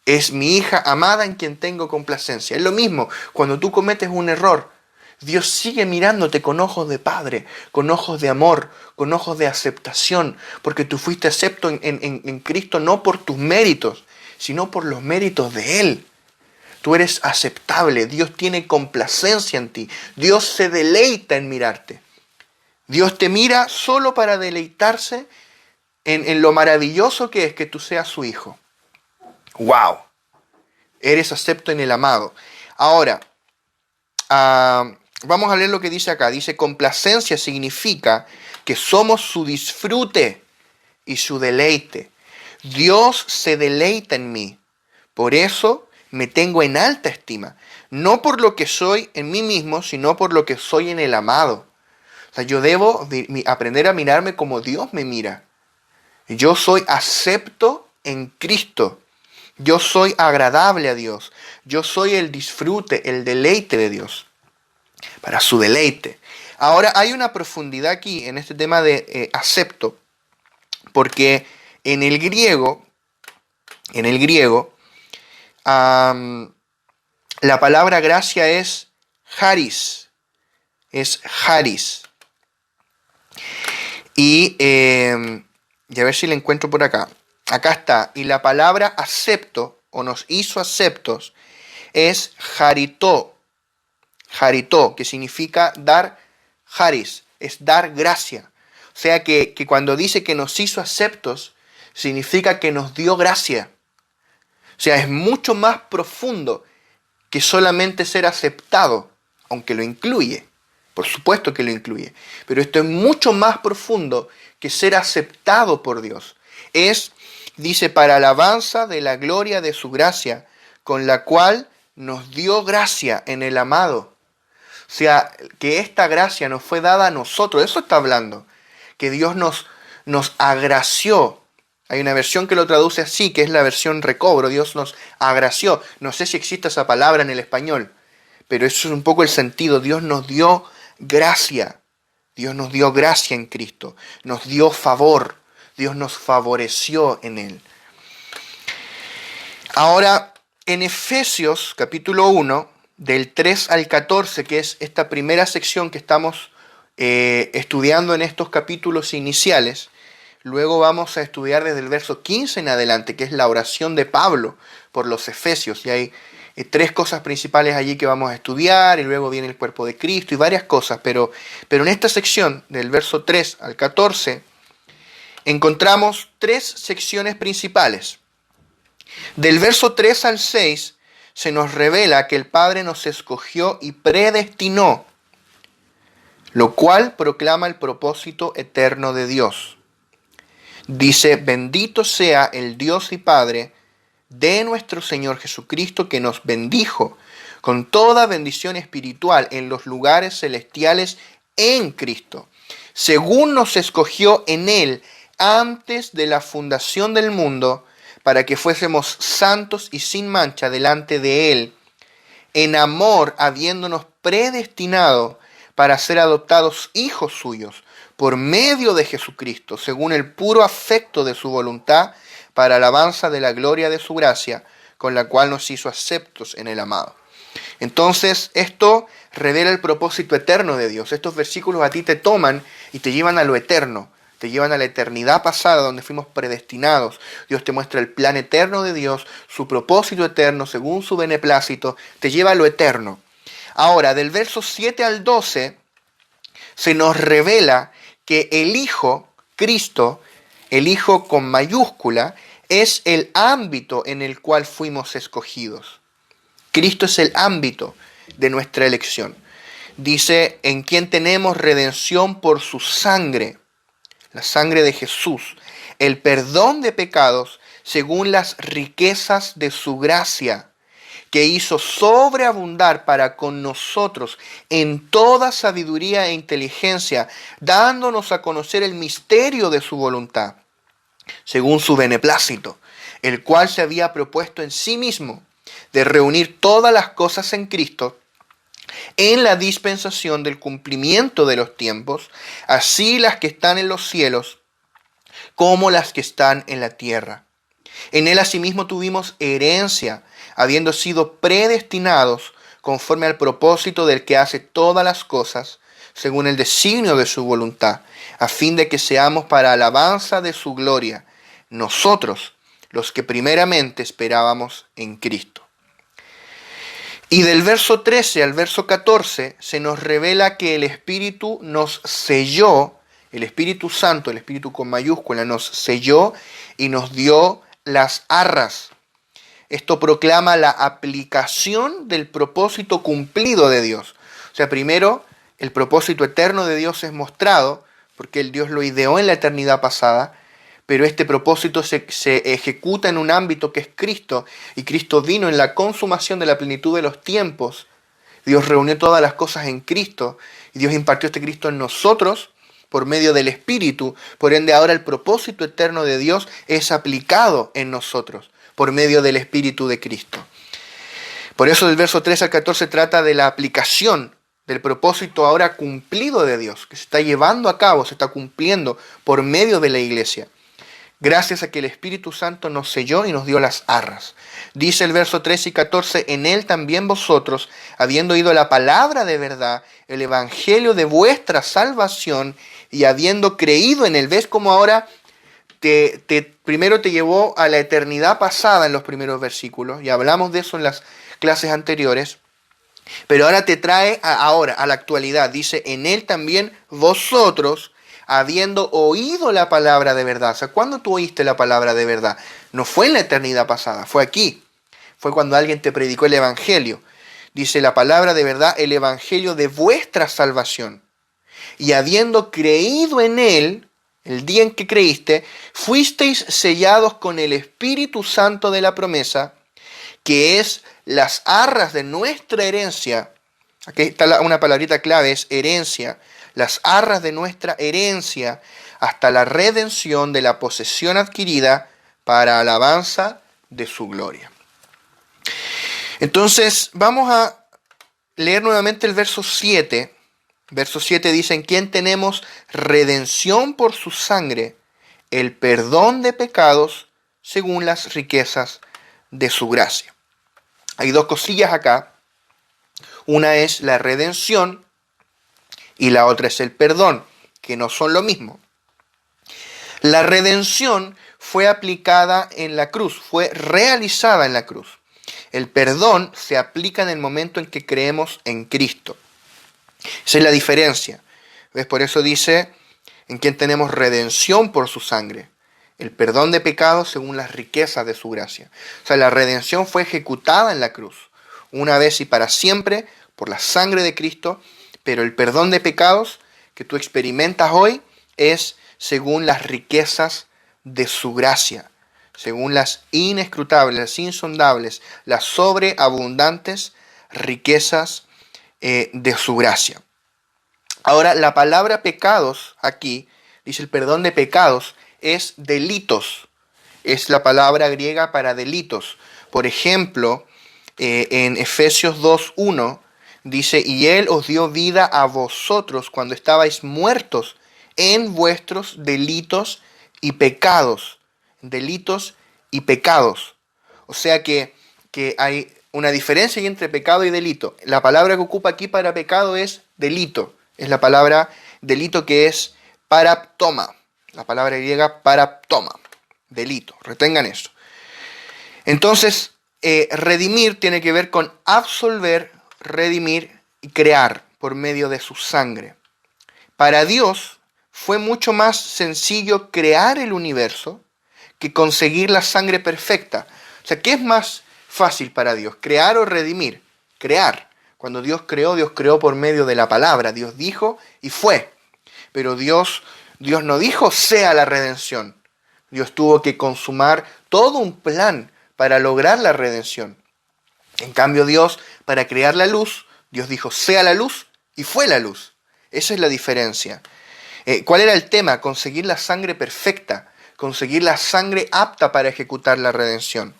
Es mi hija amada en quien tengo complacencia. Es lo mismo, cuando tú cometes un error, Dios sigue mirándote con ojos de padre, con ojos de amor, con ojos de aceptación, porque tú fuiste acepto en Cristo no por tus méritos, sino por los méritos de Él. Tú eres aceptable, Dios tiene complacencia en ti, Dios se deleita en mirarte. Dios te mira solo para deleitarse en lo maravilloso que es que tú seas su hijo. ¡Wow! Eres acepto en el amado. Ahora, vamos a leer lo que dice acá. Dice, complacencia significa que somos su disfrute y su deleite. Dios se deleita en mí. Por eso me tengo en alta estima. No por lo que soy en mí mismo, sino por lo que soy en el amado. O sea, yo debo aprender a mirarme como Dios me mira. Yo soy acepto en Cristo. Yo soy agradable a Dios. Yo soy el disfrute, el deleite de Dios. Para su deleite. Ahora hay una profundidad aquí en este tema de acepto. Porque en el griego, la palabra gracia es charis. Es charis. Y a ver si la encuentro por acá. Acá está. Y la palabra acepto, o nos hizo aceptos, es charitó. Charitó, que significa dar charis, es dar gracia. O sea que cuando dice que nos hizo aceptos, significa que nos dio gracia. O sea, es mucho más profundo que solamente ser aceptado, aunque lo incluye. Por supuesto que lo incluye. Pero esto es mucho más profundo que ser aceptado por Dios. Dice, para alabanza de la gloria de su gracia, con la cual nos dio gracia en el amado. O sea, que esta gracia nos fue dada a nosotros. Eso está hablando. Que Dios nos agració. Hay una versión que lo traduce así, que es la versión recobro. Dios nos agració. No sé si existe esa palabra en el español, pero eso es un poco el sentido. Dios nos dio gracia. Dios nos dio gracia en Cristo. Nos dio favor. Dios nos favoreció en Él. Ahora, En Efesios capítulo 1, del 3 al 14, que es esta primera sección que estamos estudiando en estos capítulos iniciales, luego vamos a estudiar desde el verso 15 en adelante, que es la oración de Pablo por los Efesios. Y hay tres cosas principales allí que vamos a estudiar, y luego viene el cuerpo de Cristo y varias cosas. Pero en esta sección, del verso 3 al 14, encontramos tres secciones principales. Del verso 3 al 6 se nos revela que el Padre nos escogió y predestinó, lo cual proclama el propósito eterno de Dios. Dice: bendito sea el Dios y Padre de nuestro Señor Jesucristo, que nos bendijo con toda bendición espiritual en los lugares celestiales en Cristo, según nos escogió en Él antes de la fundación del mundo, para que fuésemos santos y sin mancha delante de Él, en amor habiéndonos predestinado para ser adoptados hijos suyos, por medio de Jesucristo, según el puro afecto de su voluntad, para alabanza de la gloria de su gracia, con la cual nos hizo aceptos en el amado. Entonces, esto revela el propósito eterno de Dios. Estos versículos a ti te toman y te llevan a lo eterno, te llevan a la eternidad pasada, donde fuimos predestinados. Dios te muestra el plan eterno de Dios, su propósito eterno, según su beneplácito, te lleva a lo eterno. Ahora, del verso 7 al 12, se nos revela que el Hijo, Cristo, el Hijo con mayúscula, es el ámbito en el cual fuimos escogidos. Cristo es el ámbito de nuestra elección. Dice: en quien tenemos redención por su sangre, la sangre de Jesús, el perdón de pecados según las riquezas de su gracia, que hizo sobreabundar para con nosotros en toda sabiduría e inteligencia, dándonos a conocer el misterio de su voluntad, según su beneplácito, el cual se había propuesto en sí mismo de reunir todas las cosas en Cristo, en la dispensación del cumplimiento de los tiempos, así las que están en los cielos como las que están en la tierra. En él asimismo tuvimos herencia, habiendo sido predestinados conforme al propósito del que hace todas las cosas, según el designio de su voluntad, a fin de que seamos para alabanza de su gloria, nosotros, los que primeramente esperábamos en Cristo. Y del verso 13 al verso 14 se nos revela que el Espíritu nos selló, el Espíritu Santo, el Espíritu con mayúscula, nos selló y nos dio las arras. Esto proclama la aplicación del propósito cumplido de Dios. O sea, primero, el propósito eterno de Dios es mostrado, porque el Dios lo ideó en la eternidad pasada, pero este propósito se ejecuta en un ámbito que es Cristo, y Cristo vino en la consumación de la plenitud de los tiempos. Dios reunió todas las cosas en Cristo, y Dios impartió este Cristo en nosotros por medio del Espíritu. Por ende, ahora el propósito eterno de Dios es aplicado en nosotros por medio del Espíritu de Cristo. Por eso del verso 3 al 14 trata de la aplicación del propósito ahora cumplido de Dios, que se está llevando a cabo, se está cumpliendo por medio de la iglesia, gracias a que el Espíritu Santo nos selló y nos dio las arras. Dice el verso 13 y 14, en él también vosotros, habiendo oído la palabra de verdad, el evangelio de vuestra salvación, y habiendo creído en él. ¿Ves cómo ahora primero te llevó a la eternidad pasada en los primeros versículos? Y hablamos de eso en las clases anteriores. Pero ahora te trae ahora, a la actualidad. Dice, en él también vosotros, habiendo oído la palabra de verdad. O sea, ¿cuándo tú oíste la palabra de verdad? No fue en la eternidad pasada, fue aquí. Fue cuando alguien te predicó el evangelio. Dice la palabra de verdad, el evangelio de vuestra salvación. Y habiendo creído en él, el día en que creíste, fuisteis sellados con el Espíritu Santo de la promesa, que es las arras de nuestra herencia. Aquí está una palabrita clave, es herencia. Las arras de nuestra herencia hasta la redención de la posesión adquirida para alabanza de su gloria. Entonces, vamos a leer nuevamente el verso 7. Verso 7 dice, en quien tenemos redención por su sangre, el perdón de pecados según las riquezas de su gracia. Hay dos cosillas acá. Una es la redención y la otra es el perdón, que no son lo mismo. La redención fue aplicada en la cruz, fue realizada en la cruz. El perdón se aplica en el momento en que creemos en Cristo. Esa es la diferencia. ¿Ves? Por eso dice, en quien tenemos redención por su sangre. El perdón de pecados según las riquezas de su gracia. O sea, la redención fue ejecutada en la cruz, una vez y para siempre, por la sangre de Cristo, pero el perdón de pecados que tú experimentas hoy es según las riquezas de su gracia, según las inescrutables, las insondables, las sobreabundantes riquezas de su gracia. Ahora, la palabra pecados aquí, dice el perdón de pecados, es delitos. Es la palabra griega para delitos. Por ejemplo, en Efesios 2:1 dice, y Él os dio vida a vosotros cuando estabais muertos en vuestros delitos y pecados. Delitos y pecados. O sea que hay una diferencia entre pecado y delito. La palabra que ocupa aquí para pecado es delito. Es la palabra delito que es paraptoma. La palabra griega paraptoma. Delito. Retengan eso. Entonces, redimir tiene que ver con absolver, redimir y crear por medio de su sangre. Para Dios fue mucho más sencillo crear el universo que conseguir la sangre perfecta. O sea, ¿qué es más fácil para Dios? ¿Crear o redimir? Crear. Cuando Dios creó por medio de la palabra. Dios dijo y fue. Pero Dios no dijo sea la redención. Dios tuvo que consumar todo un plan para lograr la redención. En cambio Dios, para crear la luz, Dios dijo sea la luz y fue la luz. Esa es la diferencia. ¿Cuál era el tema? Conseguir la sangre perfecta, conseguir la sangre apta para ejecutar la redención.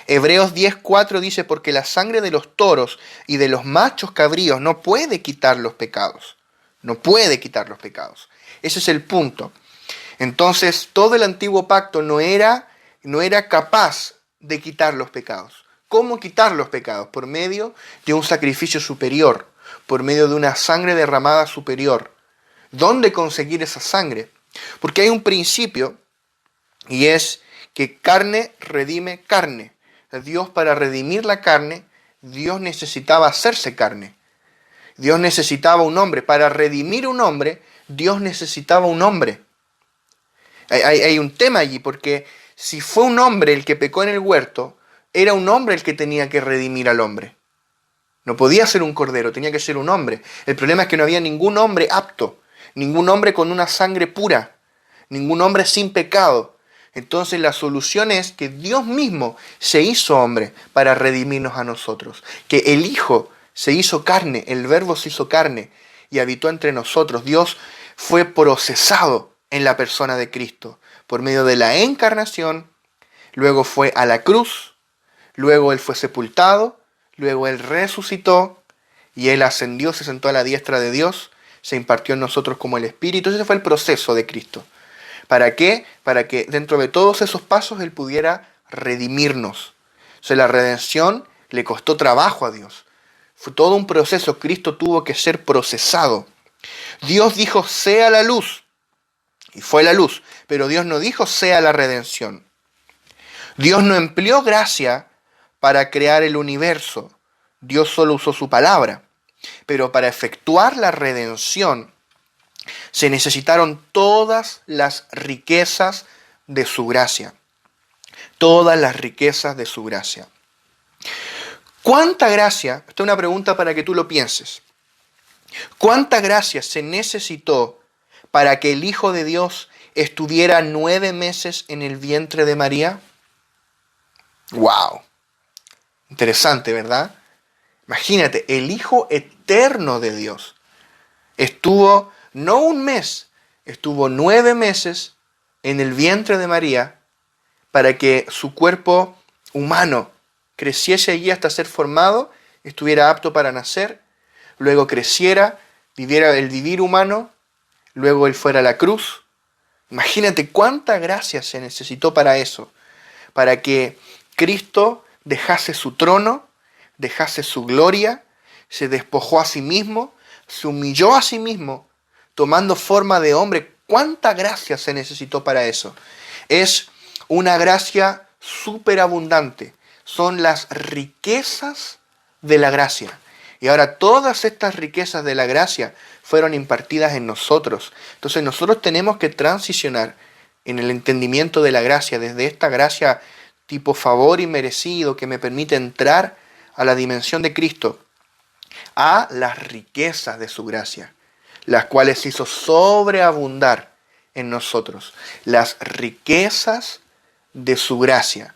Hebreos 10:4 dice, porque la sangre de los toros y de los machos cabríos no puede quitar los pecados. No puede quitar los pecados. Ese es el punto. Entonces, todo el antiguo pacto no era capaz de quitar los pecados. ¿Cómo quitar los pecados? Por medio de un sacrificio superior, por medio de una sangre derramada superior. ¿Dónde conseguir esa sangre? Porque hay un principio, y es que carne redime carne. Dios, para redimir la carne, Dios necesitaba hacerse carne. Dios necesitaba un hombre. Para redimir un hombre, Dios necesitaba un hombre. Hay un tema allí, porque si fue un hombre el que pecó en el huerto, era un hombre el que tenía que redimir al hombre. No podía ser un cordero, tenía que ser un hombre. El problema es que no había ningún hombre apto, ningún hombre con una sangre pura, ningún hombre sin pecado. Entonces la solución es que Dios mismo se hizo hombre para redimirnos a nosotros. Que el Hijo se hizo carne, el Verbo se hizo carne y habitó entre nosotros. Dios fue procesado en la persona de Cristo por medio de la encarnación, luego fue a la cruz, luego Él fue sepultado, luego Él resucitó y Él ascendió, se sentó a la diestra de Dios, se impartió en nosotros como el Espíritu. Ese fue el proceso de Cristo. ¿Para qué? Para que dentro de todos esos pasos Él pudiera redimirnos. O sea, la redención le costó trabajo a Dios. Fue todo un proceso. Cristo tuvo que ser procesado. Dios dijo, sea la luz. Y fue la luz. Pero Dios no dijo, sea la redención. Dios no empleó gracia para crear el universo. Dios solo usó su palabra. Pero para efectuar la redención se necesitaron todas las riquezas de su gracia. Todas las riquezas de su gracia. ¿Cuánta gracia? Esta es una pregunta para que tú lo pienses. ¿Cuánta gracia se necesitó para que el Hijo de Dios estuviera 9 meses en el vientre de María? ¡Wow! Interesante, ¿verdad? Imagínate, el Hijo eterno de Dios estuvo no un mes, estuvo 9 meses en el vientre de María para que su cuerpo humano creciese allí hasta ser formado, estuviera apto para nacer, luego creciera, viviera el vivir humano, luego Él fuera a la cruz. Imagínate cuánta gracia se necesitó para eso, para que Cristo dejase su trono, dejase su gloria, se despojó a sí mismo, se humilló a sí mismo, tomando forma de hombre. ¿Cuánta gracia se necesitó para eso? Es una gracia superabundante. Son las riquezas de la gracia. Y ahora todas estas riquezas de la gracia fueron impartidas en nosotros. Entonces nosotros tenemos que transicionar en el entendimiento de la gracia, desde esta gracia tipo favor inmerecido que me permite entrar a la dimensión de Cristo, a las riquezas de su gracia, las cuales hizo sobreabundar en nosotros. Las riquezas de su gracia.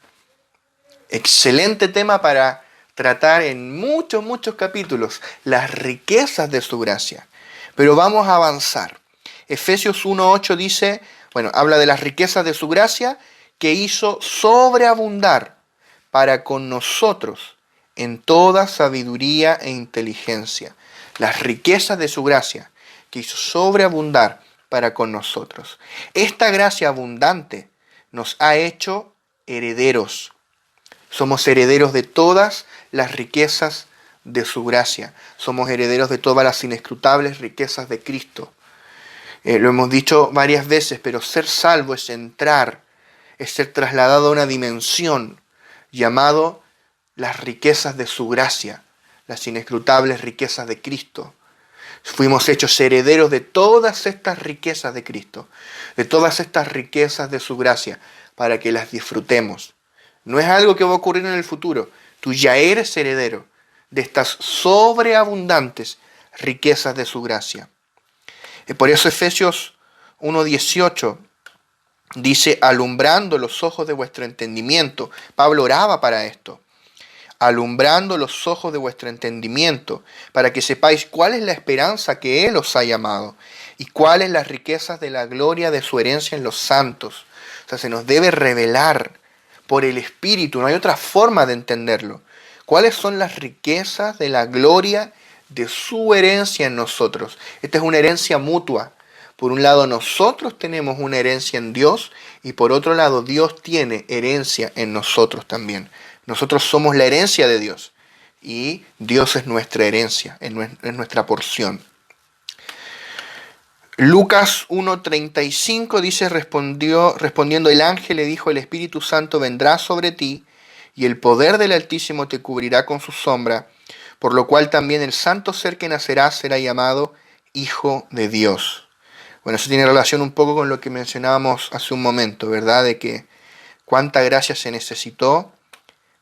Excelente tema para tratar en muchos capítulos, las riquezas de su gracia. Pero vamos a avanzar. Efesios 1:8 dice, habla de las riquezas de su gracia que hizo sobreabundar para con nosotros en toda sabiduría e inteligencia. Las riquezas de su gracia que hizo sobreabundar para con nosotros. Esta gracia abundante nos ha hecho herederos. Somos herederos de todas las riquezas de su gracia. Somos herederos de todas las inescrutables riquezas de Cristo. Lo hemos dicho varias veces, pero ser salvo es entrar, es ser trasladado a una dimensión llamado las riquezas de su gracia, las inescrutables riquezas de Cristo. Fuimos hechos herederos de todas estas riquezas de Cristo, de todas estas riquezas de su gracia, para que las disfrutemos. No es algo que va a ocurrir en el futuro. Tú ya eres heredero de estas sobreabundantes riquezas de su gracia. Por eso Efesios 1:18 dice, alumbrando los ojos de vuestro entendimiento. Pablo oraba para esto. Alumbrando los ojos de vuestro entendimiento, para que sepáis cuál es la esperanza que Él os ha llamado y cuáles las riquezas de la gloria de su herencia en los santos. O sea, se nos debe revelar por el Espíritu, no hay otra forma de entenderlo. ¿Cuáles son las riquezas de la gloria de su herencia en nosotros? Esta es una herencia mutua. Por un lado, nosotros tenemos una herencia en Dios y por otro lado, Dios tiene herencia en nosotros también. Nosotros somos la herencia de Dios y Dios es nuestra herencia, es nuestra porción. Lucas 1:35 dice, respondiendo el ángel le dijo, el Espíritu Santo vendrá sobre ti y el poder del Altísimo te cubrirá con su sombra, por lo cual también el santo ser que nacerá será llamado Hijo de Dios. Eso tiene relación un poco con lo que mencionábamos hace un momento, ¿verdad? De que cuánta gracia se necesitó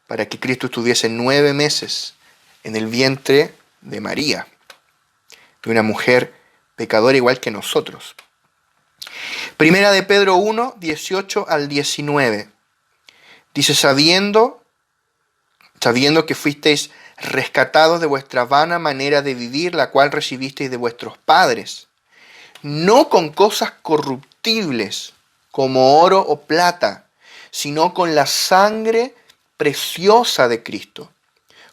para que Cristo estuviese 9 meses en el vientre de María, de una mujer pecadora igual que nosotros. Primera de Pedro 1:18 al 19. Dice, sabiendo que fuisteis rescatados de vuestra vana manera de vivir, la cual recibisteis de vuestros padres, no con cosas corruptibles como oro o plata, sino con la sangre preciosa de Cristo,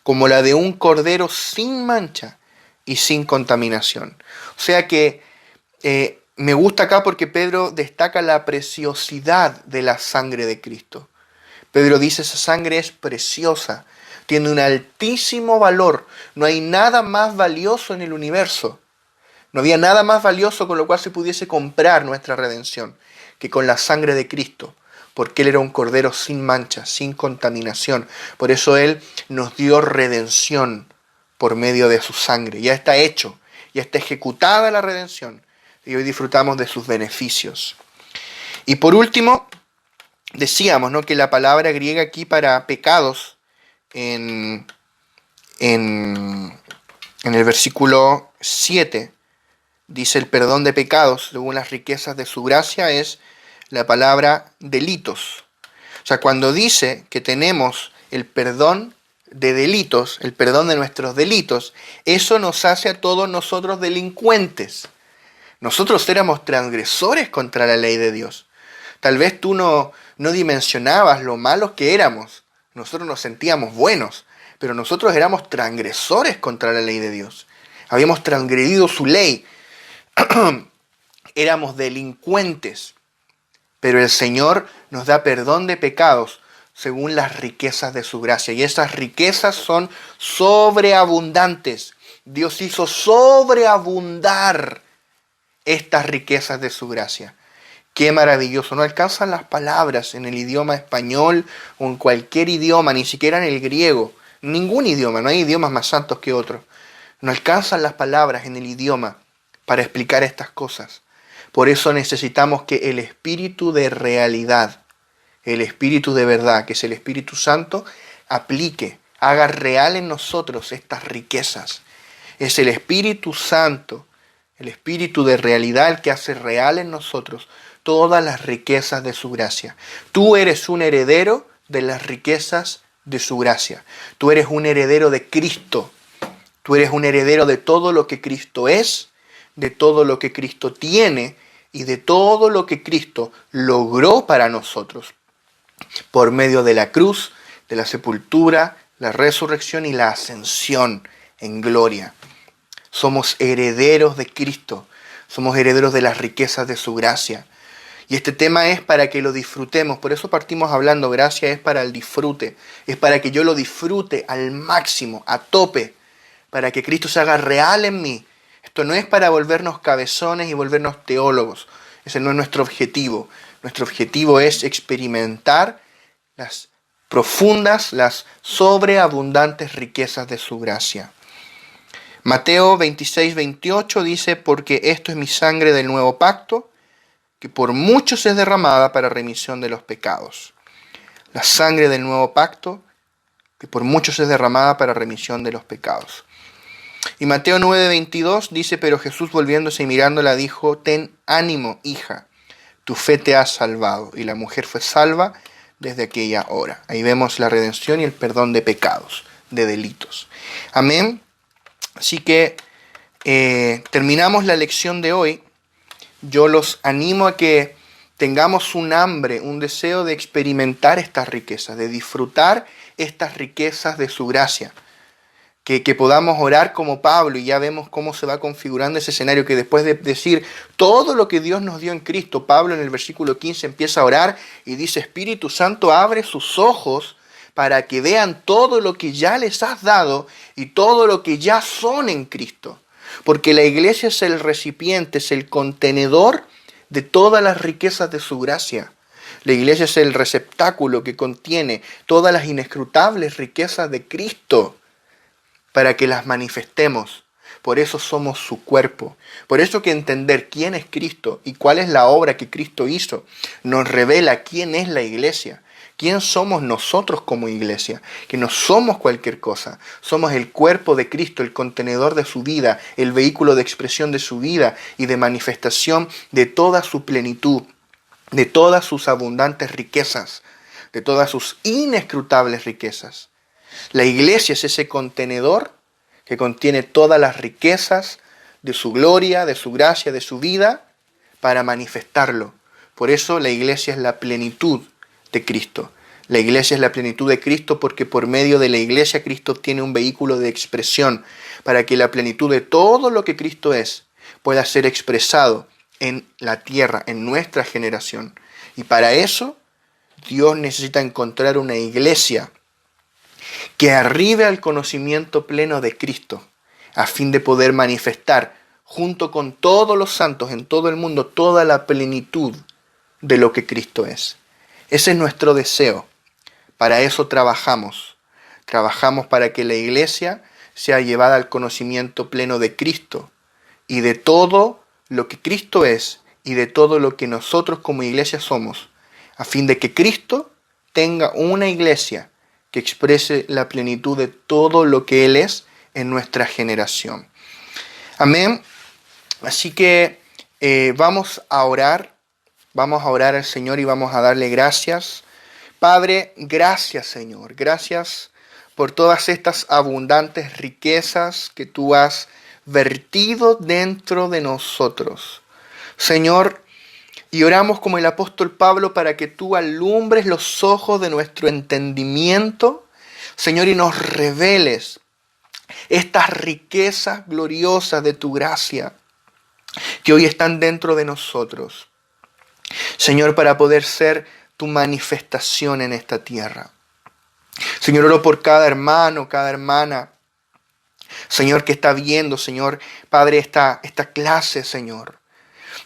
como la de un cordero sin mancha y sin contaminación. O sea que me gusta acá porque Pedro destaca la preciosidad de la sangre de Cristo. Pedro dice, esa sangre es preciosa, tiene un altísimo valor. No hay nada más valioso en el universo. No había nada más valioso con lo cual se pudiese comprar nuestra redención que con la sangre de Cristo, porque Él era un cordero sin mancha, sin contaminación. Por eso Él nos dio redención por medio de su sangre. Ya está hecho, ya está ejecutada la redención y hoy disfrutamos de sus beneficios. Y por último, decíamos, ¿no?, que la palabra griega aquí para pecados en el versículo 7 dice el perdón de pecados según las riquezas de su gracia es la palabra delitos. O sea, cuando dice que tenemos el perdón de delitos, el perdón de nuestros delitos, eso nos hace a todos nosotros delincuentes. Nosotros éramos transgresores contra la ley de Dios. Tal vez tú no dimensionabas lo malos que éramos. Nosotros nos sentíamos buenos, pero nosotros éramos transgresores contra la ley de Dios. Habíamos transgredido su ley. Éramos delincuentes. Pero el Señor nos da perdón de pecados según las riquezas de su gracia. Y esas riquezas son sobreabundantes. Dios hizo sobreabundar estas riquezas de su gracia. Qué maravilloso. No alcanzan las palabras en el idioma español o en cualquier idioma, ni siquiera en el griego. Ningún idioma, no hay idiomas más santos que otros. No alcanzan las palabras en el idioma para explicar estas cosas. Por eso necesitamos que el Espíritu de realidad, el Espíritu de verdad, que es el Espíritu Santo, aplique, haga real en nosotros estas riquezas. Es el Espíritu Santo, el Espíritu de realidad, el que hace real en nosotros todas las riquezas de su gracia. Tú eres un heredero de las riquezas de su gracia. Tú eres un heredero de Cristo. Tú eres un heredero de todo lo que Cristo es, de todo lo que Cristo tiene y de todo lo que Cristo logró para nosotros por medio de la cruz, de la sepultura, la resurrección y la ascensión en gloria. Somos herederos de Cristo, somos herederos de las riquezas de su gracia. Y este tema es para que lo disfrutemos, por eso partimos hablando, gracia es para el disfrute, es para que yo lo disfrute al máximo, a tope, para que Cristo se haga real en mí. Esto no es para volvernos cabezones y volvernos teólogos, ese no es nuestro objetivo. Nuestro objetivo es experimentar las profundas, las sobreabundantes riquezas de su gracia. Mateo 26, 28 dice, porque esto es mi sangre del nuevo pacto, que por muchos es derramada para remisión de los pecados. La sangre del nuevo pacto, que por muchos es derramada para remisión de los pecados. Y Mateo 9, 22 dice, pero Jesús volviéndose y mirándola dijo, ten ánimo, hija, tu fe te ha salvado. Y la mujer fue salva desde aquella hora. Ahí vemos la redención y el perdón de pecados, de delitos. Amén. Así que terminamos la lección de hoy. Yo los animo a que tengamos un hambre, un deseo de experimentar estas riquezas, de disfrutar estas riquezas de su gracia. Que podamos orar como Pablo, y ya vemos cómo se va configurando ese escenario, que después de decir todo lo que Dios nos dio en Cristo, Pablo en el versículo 15 empieza a orar y dice, Espíritu Santo, abre sus ojos para que vean todo lo que ya les has dado y todo lo que ya son en Cristo. Porque la iglesia es el recipiente, es el contenedor de todas las riquezas de su gracia. La iglesia es el receptáculo que contiene todas las inescrutables riquezas de Cristo para que las manifestemos. Por eso somos su cuerpo. Por eso que entender quién es Cristo y cuál es la obra que Cristo hizo nos revela quién es la iglesia. ¿Quién somos nosotros como iglesia? Que no somos cualquier cosa. Somos el cuerpo de Cristo, el contenedor de su vida, el vehículo de expresión de su vida y de manifestación de toda su plenitud, de todas sus abundantes riquezas, de todas sus inescrutables riquezas. La iglesia es ese contenedor que contiene todas las riquezas de su gloria, de su gracia, de su vida, para manifestarlo. Por eso la iglesia es la plenitud de Cristo. La iglesia es la plenitud de Cristo porque por medio de la iglesia Cristo tiene un vehículo de expresión para que la plenitud de todo lo que Cristo es pueda ser expresado en la tierra, en nuestra generación. Y para eso Dios necesita encontrar una iglesia que arribe al conocimiento pleno de Cristo a fin de poder manifestar junto con todos los santos en todo el mundo toda la plenitud de lo que Cristo es. Ese es nuestro deseo. Para eso trabajamos. Trabajamos para que la iglesia sea llevada al conocimiento pleno de Cristo y de todo lo que Cristo es y de todo lo que nosotros como iglesia somos, a fin de que Cristo tenga una iglesia que exprese la plenitud de todo lo que Él es en nuestra generación. Amén. Así que vamos a orar al Señor y vamos a darle gracias. Padre, gracias Señor, gracias por todas estas abundantes riquezas que tú has vertido dentro de nosotros. Señor, y oramos como el apóstol Pablo para que tú alumbres los ojos de nuestro entendimiento, Señor, y nos reveles estas riquezas gloriosas de tu gracia que hoy están dentro de nosotros. Señor, para poder ser tu manifestación en esta tierra. Señor, oro por cada hermano, cada hermana, Señor, que está viendo, Señor, Padre, esta clase, Señor,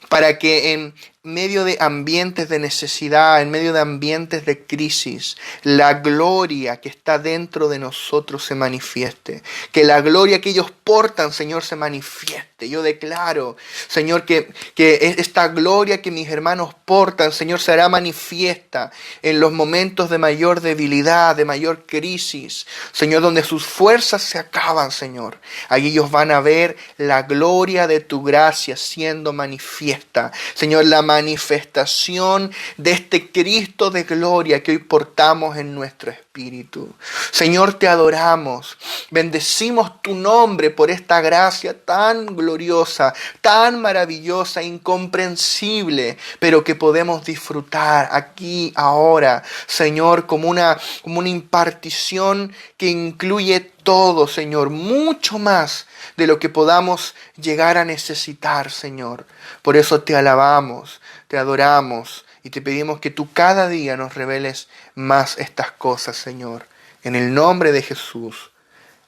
para que en medio de ambientes de necesidad, en medio de ambientes de crisis, la gloria que está dentro de nosotros se manifieste. Que la gloria que ellos portan, Señor, se manifieste. Yo declaro, Señor, que esta gloria que mis hermanos portan, Señor, será manifiesta en los momentos de mayor debilidad, de mayor crisis. Señor, donde sus fuerzas se acaban, Señor. Allí ellos van a ver la gloria de tu gracia siendo manifiesta. Señor, la manifestación de este Cristo de gloria que hoy portamos en nuestro espíritu. Señor, te adoramos, bendecimos tu nombre por esta gracia tan gloriosa, tan maravillosa, incomprensible, pero que podemos disfrutar aquí, ahora, Señor, como una impartición que incluye todo, Señor, mucho más de lo que podamos llegar a necesitar, Señor. Por eso te alabamos, te adoramos y te pedimos que tú cada día nos reveles más estas cosas, Señor. En el nombre de Jesús.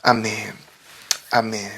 Amén. Amén.